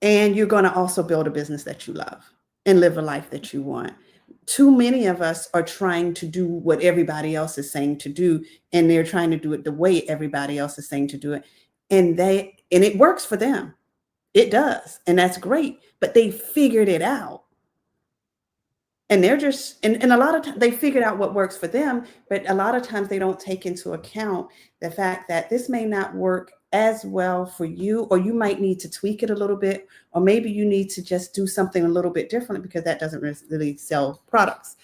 And you're going to also build a business that you love and live a life that you want. Too many of us are trying to do what everybody else is saying to do. And they're trying to do it the way everybody else is saying to do it. And it works for them. It does. And that's great. But they figured it out. And they're just, and a lot of times they figured out what works for them, but a lot of times they don't take into account the fact that this may not work as well for you, or you might need to tweak it a little bit, or maybe you need to just do something a little bit different because that doesn't really sell products.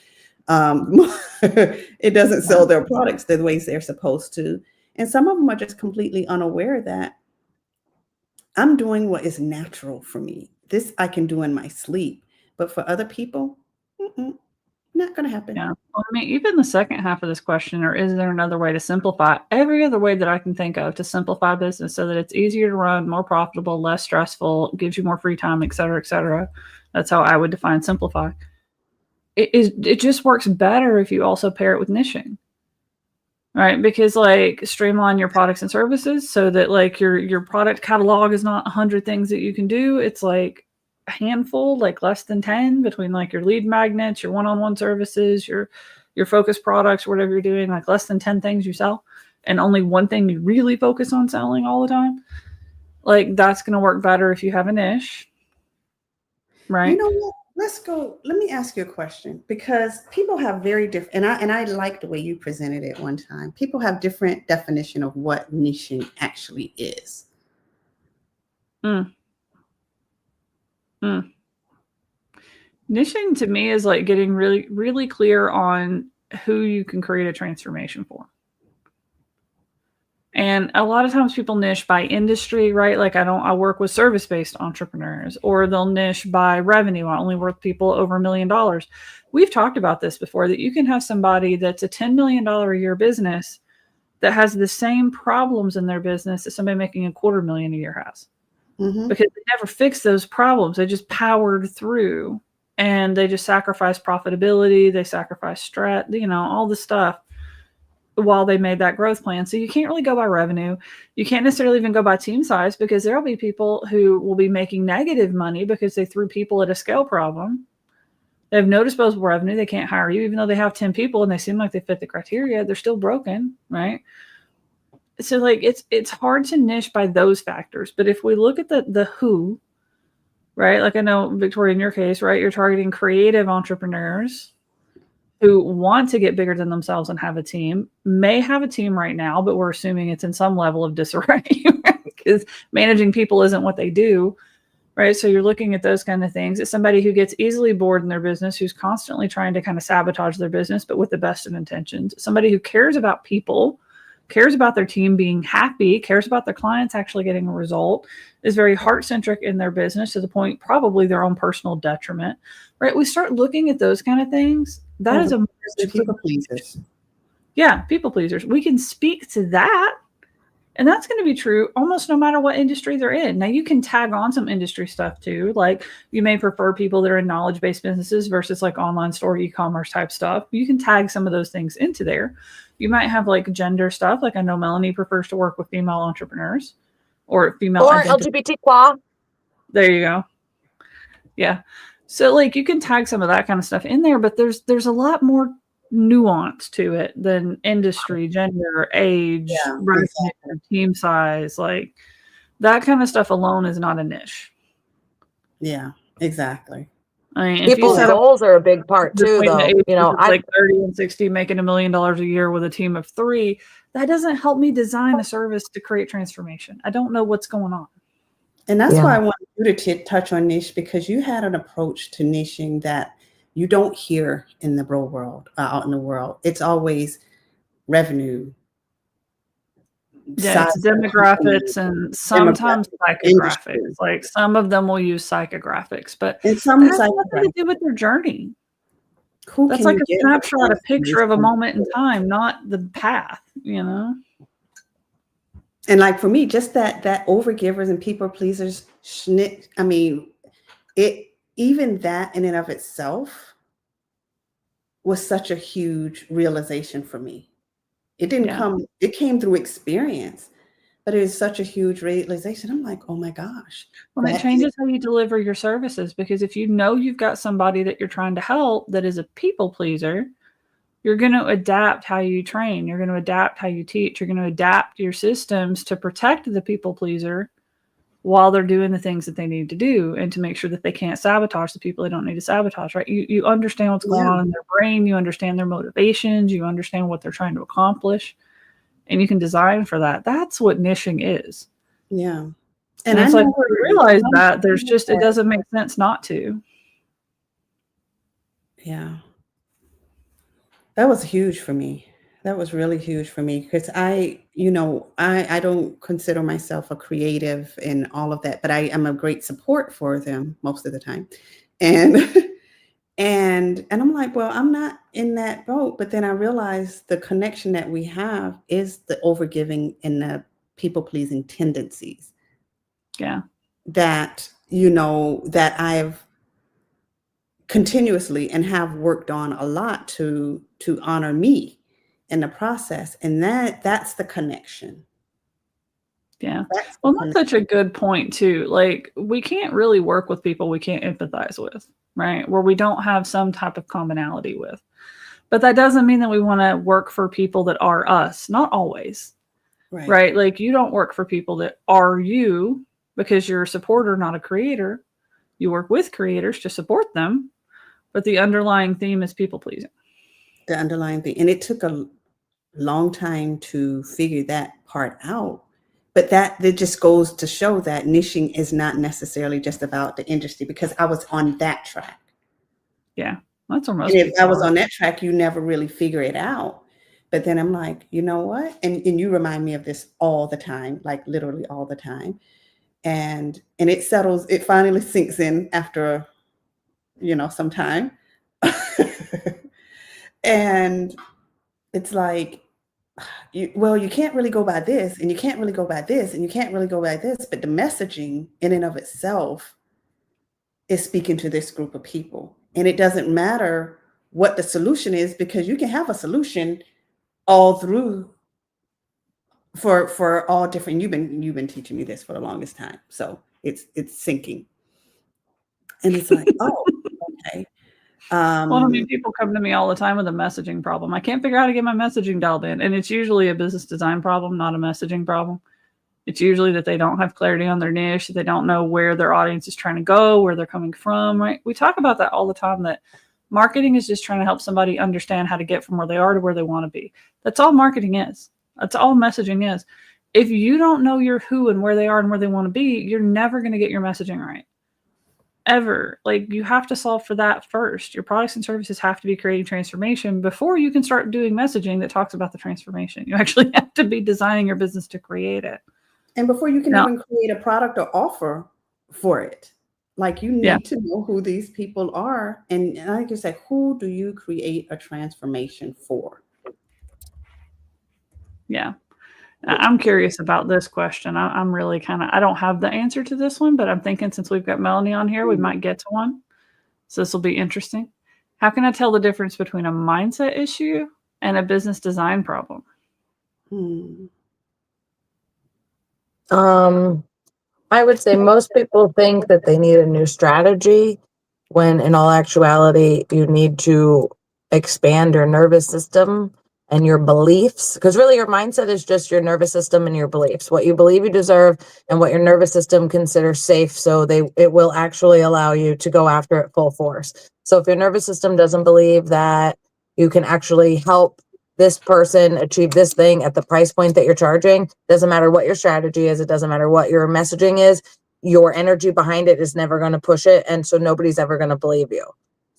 It doesn't sell their products the ways they're supposed to. And some of them are just completely unaware that I'm doing what is natural for me. This I can do in my sleep, but for other people, not going to happen. Yeah. Well, I mean, even the second half of this question, or is there another way to simplify? Every other way that I can think of to simplify business so that it's easier to run, more profitable, less stressful, gives you more free time, et cetera, et cetera. That's how I would define simplify. It just works better if you also pair it with niching, right? Because like streamline your products and services so that like your product catalog is not 100 things that you can do. It's like a handful, like less than 10, between like your lead magnets, your one-on-one services, your focus products, whatever you're doing, like less than 10 things you sell and only one thing you really focus on selling all the time. Like that's going to work better if you have a niche, right? You know what? Let me ask you a question, because people have very different, and I like the way you presented it one time. People have different definition of what niching actually is. Niching to me is like getting really, really clear on who you can create a transformation for. And a lot of times people niche by industry, right? Like I work with service-based entrepreneurs, or they'll niche by revenue. I only work with people over $1 million. We've talked about this before, that you can have somebody that's a $10 million a year business that has the same problems in their business that somebody making $250,000 a year has. Mm-hmm. Because they never fixed those problems. They just powered through, and they just sacrificed profitability. They sacrificed stress, all the stuff while they made that growth plan. So you can't really go by revenue. You can't necessarily even go by team size, because there'll be people who will be making negative money because they threw people at a scale problem. They have no disposable revenue. They can't hire you, even though they have 10 people and they seem like they fit the criteria. They're still broken, right? So like it's hard to niche by those factors. But if we look at the who, right? Like I know, Victoria, in your case, right, you're targeting creative entrepreneurs who want to get bigger than themselves and have a team, may have a team right now, but we're assuming it's in some level of disarray because managing people isn't what they do, right? So you're looking at those kind of things. It's somebody who gets easily bored in their business, who's constantly trying to kind of sabotage their business, but with the best of intentions. Somebody who cares about people, cares about their team being happy, cares about their clients actually getting a result, is very heart-centric in their business to the point probably their own personal detriment, right? We start looking at those kind of things. That is a people pleasers. Yeah, people pleasers. We can speak to that, and that's going to be true almost no matter what industry they're in. Now, you can tag on some industry stuff too. Like you may prefer people that are in knowledge-based businesses versus like online store, e-commerce type stuff. You can tag some of those things into there. You might have like gender stuff. Like I know Melanie prefers to work with female entrepreneurs or female or LGBTQ. There you go. Yeah. So like you can tag some of that kind of stuff in there, but there's a lot more nuance to it than industry, gender, age, team size. Like that kind of stuff alone is not a niche. Yeah, exactly. I mean, people's goals are a big part too, though. Like 30 and 60, making $1 million a year with a team of 3, that doesn't help me design a service to create transformation. I don't know what's going on. And that's why I want you to touch on niche, because you had an approach to niching that you don't hear in the real world, out in the world. It's always revenue. Yeah, it's demographics and sometimes psychographics. Industry. Like some of them will use psychographics, but and some that has nothing to do with their journey. That's like a snapshot, a picture of a moment in time, not the path, And like for me, just that overgivers and people pleasers, I mean, even that in and of itself was such a huge realization for me. It didn't come, it came through experience, but it was such a huge realization. I'm like, oh my gosh. Well, it changes how you deliver your services, because if you know you've got somebody that you're trying to help that is a people pleaser, you're going to adapt how you train. You're going to adapt how you teach. You're going to adapt your systems to protect the people pleaser while they're doing the things that they need to do, and to make sure that they can't sabotage the people they don't need to sabotage, right? You understand what's going on in their brain. You understand their motivations. You understand what they're trying to accomplish, and you can design for that. That's what niching is. Yeah. And it's like, we realize that there's just, it doesn't make sense not to. Yeah. That was huge for me. That was really huge for me, because I don't consider myself a creative and all of that, but I am a great support for them most of the time. And and I'm like, well, I'm not in that boat. But then I realized the connection that we have is the overgiving and the people pleasing tendencies. Yeah. That, that I've continuously and have worked on a lot to honor me in the process. And that's the connection. Yeah. Well, that's such a good point too. Like, we can't really work with people we can't empathize with, right? Where we don't have some type of commonality with. But that doesn't mean that we want to work for people that are us. Not always. Right? Like, you don't work for people that are you because you're a supporter, not a creator. You work with creators to support them. But the underlying theme is people pleasing. The underlying thing. And it took a long time to figure that part out. But that just goes to show that niching is not necessarily just about the industry, because I was on that track. Yeah, that's where most people. If I was on that track, you never really figure it out. But then I'm like, you know what? And you remind me of this all the time, like literally all the time. And it settles, it finally sinks in after, some time. And it's like, you can't really go by this, and you can't really go by this, and you can't really go by this. But the messaging in and of itself is speaking to this group of people. And it doesn't matter what the solution is, because you can have a solution all through for all different. You've been teaching me this for the longest time, so it's sinking, and it's like, oh, okay. Well, I mean, people come to me all the time with a messaging problem. I can't figure out how to get my messaging dialed in, and it's usually a business design problem, not a messaging problem. It's usually that they don't have clarity on their niche, that they don't know where their audience is trying to go, where they're coming from, right? We talk about that all the time, that marketing is just trying to help somebody understand how to get from where they are to where they want to be. That's all marketing is. That's all messaging is. If you don't know your who and where they are and where they want to be, you're never going to get your messaging right. Ever. Like, you have to solve for that first. Your products and services have to be creating transformation before you can start doing messaging that talks about the transformation. You actually have to be designing your business to create it. And before you can even create a product or offer for it, like, you need to know who these people are. And like you said, who do you create a transformation for? Yeah. I'm curious about this question. I'm really I don't have the answer to this one, but I'm thinking since we've got Melanie on here, we might get to one. So this will be interesting. How can I tell the difference between a mindset issue and a business design problem? I would say most people think that they need a new strategy, when in all actuality, you need to expand your nervous system and your beliefs, because really your mindset is just your nervous system and your beliefs, what you believe you deserve and what your nervous system considers safe. So it will actually allow you to go after it full force. So if your nervous system doesn't believe that you can actually help this person achieve this thing at the price point that you're charging, doesn't matter what your strategy is, it doesn't matter what your messaging is, your energy behind it is never going to push it. And so nobody's ever going to believe you.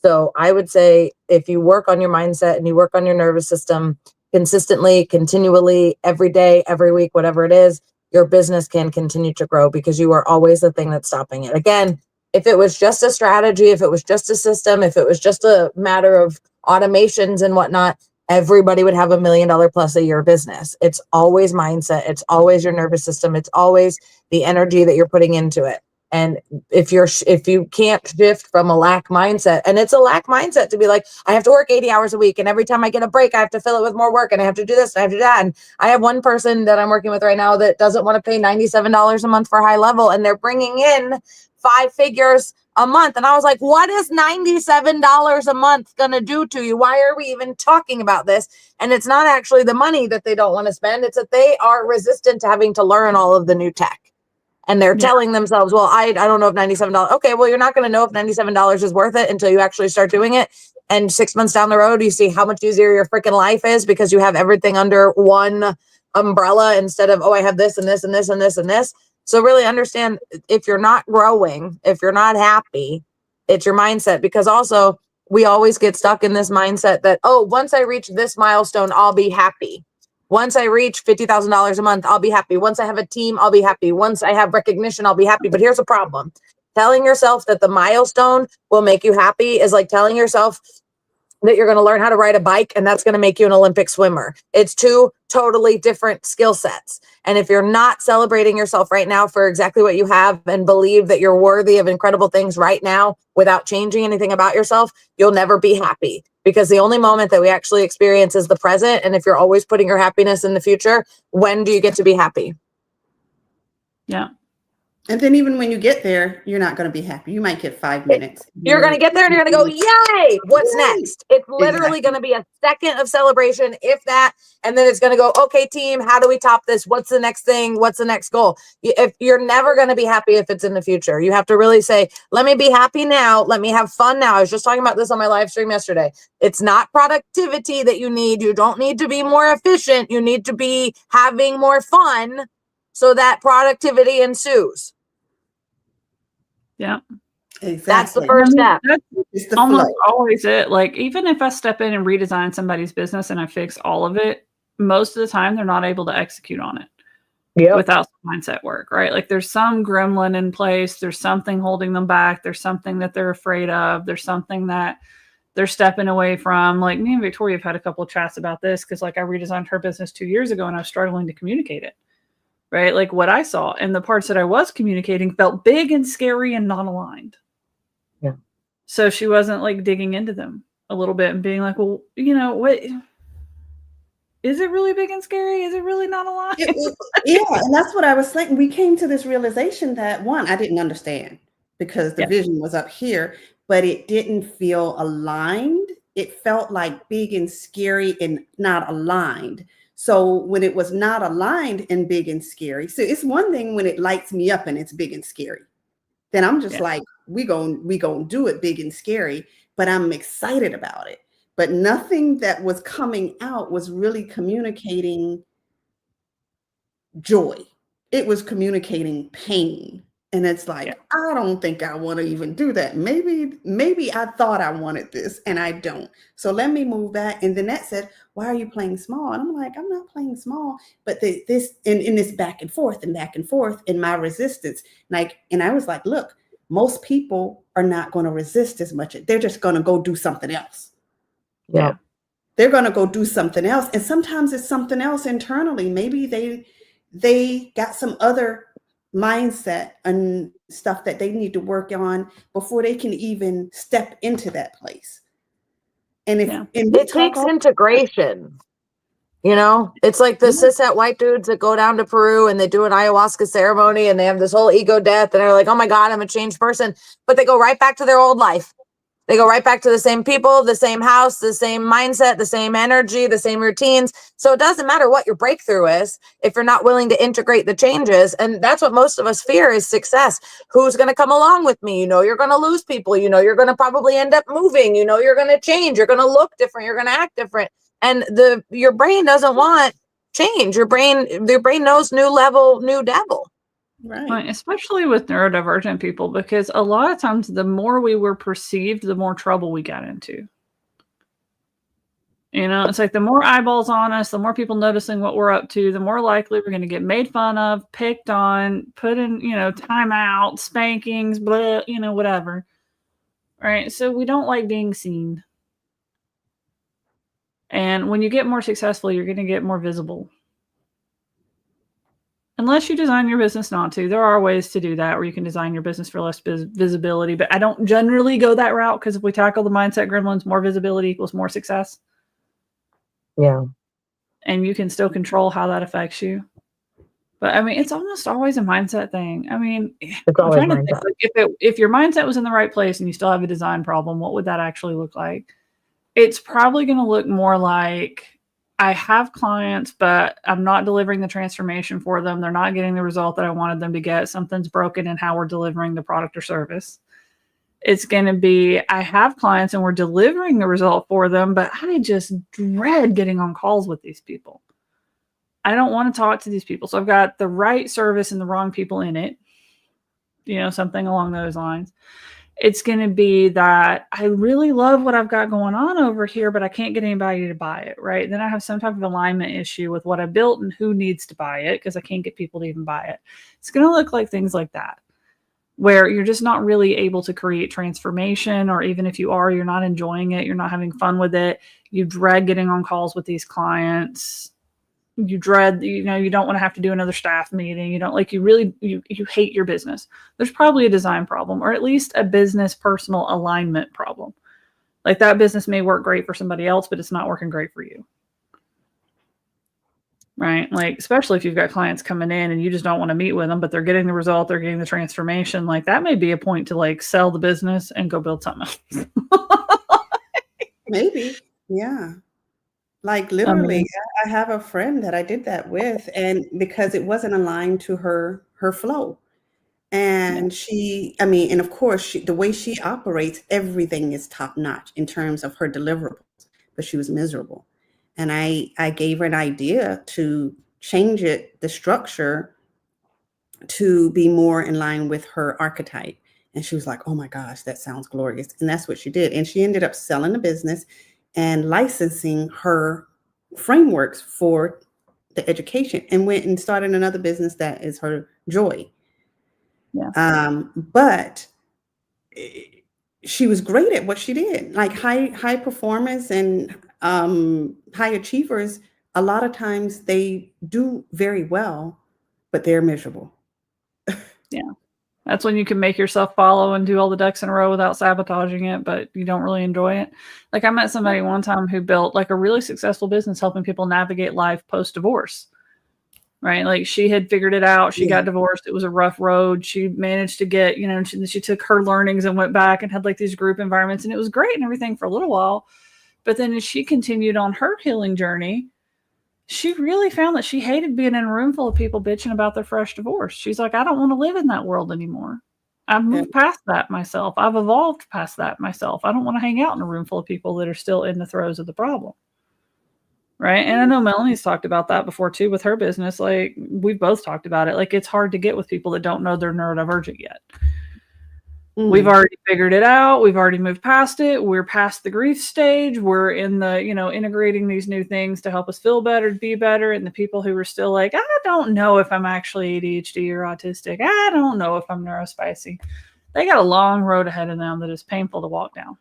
So I would say if you work on your mindset and you work on your nervous system consistently, continually, every day, every week, whatever it is, your business can continue to grow, because you are always the thing that's stopping it. Again, if it was just a strategy, if it was just a system, if it was just a matter of automations and whatnot, everybody would have $1 million plus a year business. It's always mindset. It's always your nervous system. It's always the energy that you're putting into it. And if you can't shift from a lack mindset, and it's a lack mindset to be like, I have to work 80 hours a week, and every time I get a break, I have to fill it with more work, and I have to do this, and I have to do that. And I have one person that I'm working with right now that doesn't want to pay $97 a month for high level, and they're bringing in 5 figures a month. And I was like, what is $97 a month going to do to you? Why are we even talking about this? And it's not actually the money that they don't want to spend. It's that they are resistant to having to learn all of the new tech. And they're telling themselves, well, I don't know if $97. Okay, well, you're not going to know if $97 is worth it until you actually start doing it. And 6 months down the road, you see how much easier your freaking life is, because you have everything under one umbrella instead of, oh, I have this and this and this and this and this. So really understand, if you're not growing, if you're not happy, it's your mindset. Because also we always get stuck in this mindset that, oh, once I reach this milestone, I'll be happy. Once I reach $50,000 a month, I'll be happy. Once I have a team, I'll be happy. Once I have recognition, I'll be happy. But here's a problem. Telling yourself that the milestone will make you happy is like telling yourself that you're going to learn how to ride a bike and that's going to make you an Olympic swimmer. It's 2 totally different skill sets. And if you're not celebrating yourself right now for exactly what you have, and believe that you're worthy of incredible things right now without changing anything about yourself, you'll never be happy. Because the only moment that we actually experience is the present. And if you're always putting your happiness in the future, when do you get to be happy? Yeah. And then even when you get there, you're not going to be happy. You might get 5 minutes. You're going to get there and you're going to go, yay, what's next? It's literally going to be a second of celebration, if that. And then it's going to go, okay, team, how do we top this? What's the next thing? What's the next goal? If you're never going to be happy if it's in the future, you have to really say, let me be happy now. Let me have fun now. I was just talking about this on my live stream yesterday. It's not productivity that you need. You don't need to be more efficient. You need to be having more fun so that productivity ensues. Yeah. That's the Exactly. first step. That's It's the almost flow. always it. Like, even if I step in and redesign somebody's business and I fix all of it, most of the time they're not able to execute on it Yep. without some mindset work, right? Like, there's some gremlin in place. There's something holding them back. There's something that they're afraid of. There's something that they're stepping away from. Like, me and Victoria have had a couple of chats about this because, like, I redesigned her business 2 years ago and I was struggling to communicate it, right? Like, what I saw and the parts that I was communicating felt big and scary and not aligned. Yeah. So she wasn't like digging into them a little bit and being like, well, you know, what is it really big and scary? Is it really not aligned? Yeah, and that's what I was saying. We came to this realization that, one, I didn't understand because the vision was up here, but it didn't feel aligned. It felt like big and scary and not aligned. So when it was not aligned and big and scary, so it's one thing when it lights me up and it's big and scary. Then I'm just like, we gonna do it big and scary, but I'm excited about it. But nothing that was coming out was really communicating joy. It was communicating pain. And it's like, I don't think I want to even do that. Maybe I thought I wanted this and I don't. So let me move that. And then that said, why are you playing small? And I'm like, I'm not playing small, but this in this back and forth in my resistance. Like, and I was like, look, most people are not going to resist as much. They're just going to go do something else. Yeah. They're going to go do something else. And sometimes it's something else internally. Maybe they got some other mindset and stuff that they need to work on before they can even step into that place. And if and it takes integration, you know, it's like the cishet white dudes that go down to Peru and they do an ayahuasca ceremony and they have this whole ego death and they're like, oh my God, I'm a changed person. But they go right back to their old life. They go right back to the same people, the same house, the same mindset, the same energy, the same routines. So it doesn't matter what your breakthrough is if you're not willing to integrate the changes. And that's what most of us fear is success. Who's going to come along with me? You know, you're going to lose people. You know, you're going to probably end up moving. You know, you're going to change. You're going to look different. You're going to act different. And your brain doesn't want change. Your brain knows new level, new devil. Right. Especially with neurodivergent people, because a lot of times the more we were perceived, the more trouble we got into. You know, it's like the more eyeballs on us, the more people noticing what we're up to, the more likely we're going to get made fun of, picked on, put in, you know, timeout, spankings, blah, you know, whatever. Right. So we don't like being seen. And when you get more successful, you're going to get more visible. Unless you design your business not to. There are ways to do that where you can design your business for less visibility, but I don't generally go that route because if we tackle the mindset gremlins, more visibility equals more success. Yeah. And you can still control how that affects you. But I mean, it's almost always a mindset thing. I mean, it's always mindset. Think, like, if your mindset was in the right place and you still have a design problem, what would that actually look like? It's probably going to look more like, I have clients, but I'm not delivering the transformation for them. They're not getting the result that I wanted them to get. Something's broken in how we're delivering the product or service. It's going to be, I have clients and we're delivering the result for them, but I just dread getting on calls with these people. I don't want to talk to these people. So I've got the right service and the wrong people in it. You know, something along those lines. It's going to be that I really love what I've got going on over here, but I can't get anybody to buy it, right? Then I have some type of alignment issue with what I built and who needs to buy it because I can't get people to even buy it. It's going to look like things like that, where you're just not really able to create transformation, or even if you are, you're not enjoying it. You're not having fun with it. You dread getting on calls with these clients. You dread, you know, you don't want to have to do another staff meeting. You don't like, you really, you hate your business. There's probably a design problem, or at least a business personal alignment problem. Like, that business may work great for somebody else, but it's not working great for you. Right? Like, especially if you've got clients coming in and you just don't want to meet with them, but they're getting the result, they're getting the transformation. Like, that may be a point to like sell the business and go build something else. Maybe. Yeah. Like, literally, I have a friend that I did that with, and because it wasn't aligned to her flow. And and of course, the way she operates, everything is top notch in terms of her deliverables, but she was miserable. And I gave her an idea to change the structure to be more in line with her archetype. And she was like, oh my gosh, that sounds glorious. And that's what she did. And she ended up selling the business and licensing her frameworks for the education, and went and started another business that is her joy. Yeah. But she was great at what she did. Like high performers and high achievers, a lot of times they do very well, but they're miserable. Yeah. That's when you can make yourself follow and do all the ducks in a row without sabotaging it, but you don't really enjoy it. Like I met somebody one time who built like a really successful business helping people navigate life post-divorce, right? Like she had figured it out. She got divorced. It was a rough road. She managed to get, you know, she took her learnings and went back and had like these group environments, and it was great and everything for a little while. But then as she continued on her healing journey, she really found that she hated being in a room full of people bitching about their fresh divorce. She's like, I don't want to live in that world anymore. I've moved past that myself. I've evolved past that myself. I don't want to hang out in a room full of people that are still in the throes of the problem. Right. And I know Melanie's talked about that before too with her business. Like we've both talked about it. Like it's hard to get with people that don't know they're neurodivergent yet. We've already figured it out. We've already moved past it. We're past the grief stage. We're in the, you know, integrating these new things to help us feel better, be better. And the people who are still like, I don't know if I'm actually ADHD or autistic. I don't know if I'm Neuro-Spicy. They got a long road ahead of them that is painful to walk down.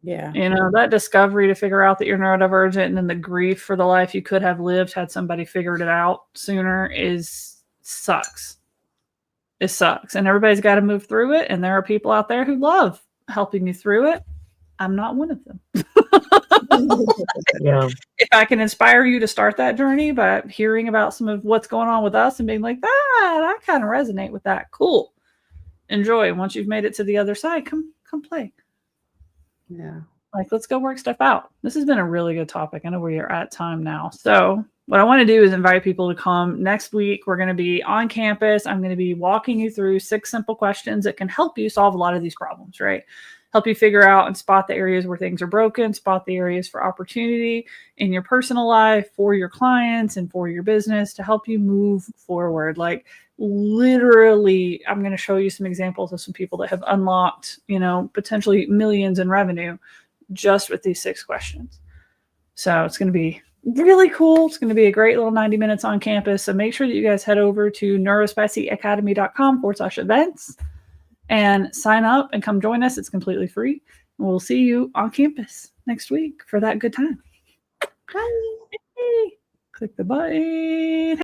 Yeah. You know, that discovery to figure out that you're neurodivergent and then the grief for the life you could have lived had somebody figured it out sooner sucks. It sucks. And everybody's got to move through it. And there are people out there who love helping you through it. I'm not one of them. Yeah. If I can inspire you to start that journey by hearing about some of what's going on with us and being like, I kind of resonate with that. Cool. Enjoy. Once you've made it to the other side, come play. Yeah. Like, let's go work stuff out. This has been a really good topic. I know we are at time now. So what I want to do is invite people to come next week. We're going to be on campus. I'm going to be walking you through 6 simple questions that can help you solve a lot of these problems, right? Help you figure out and spot the areas where things are broken, spot the areas for opportunity in your personal life, for your clients, and for your business to help you move forward. Like literally, I'm going to show you some examples of some people that have unlocked, you know, potentially millions in revenue just with these 6 questions. So it's going to be really cool. It's going to be a great little 90 minutes on campus. So make sure that you guys head over to neurospicyacademy.com/events and sign up and come join us. It's completely free. And we'll see you on campus next week for that good time. Bye. Click the button.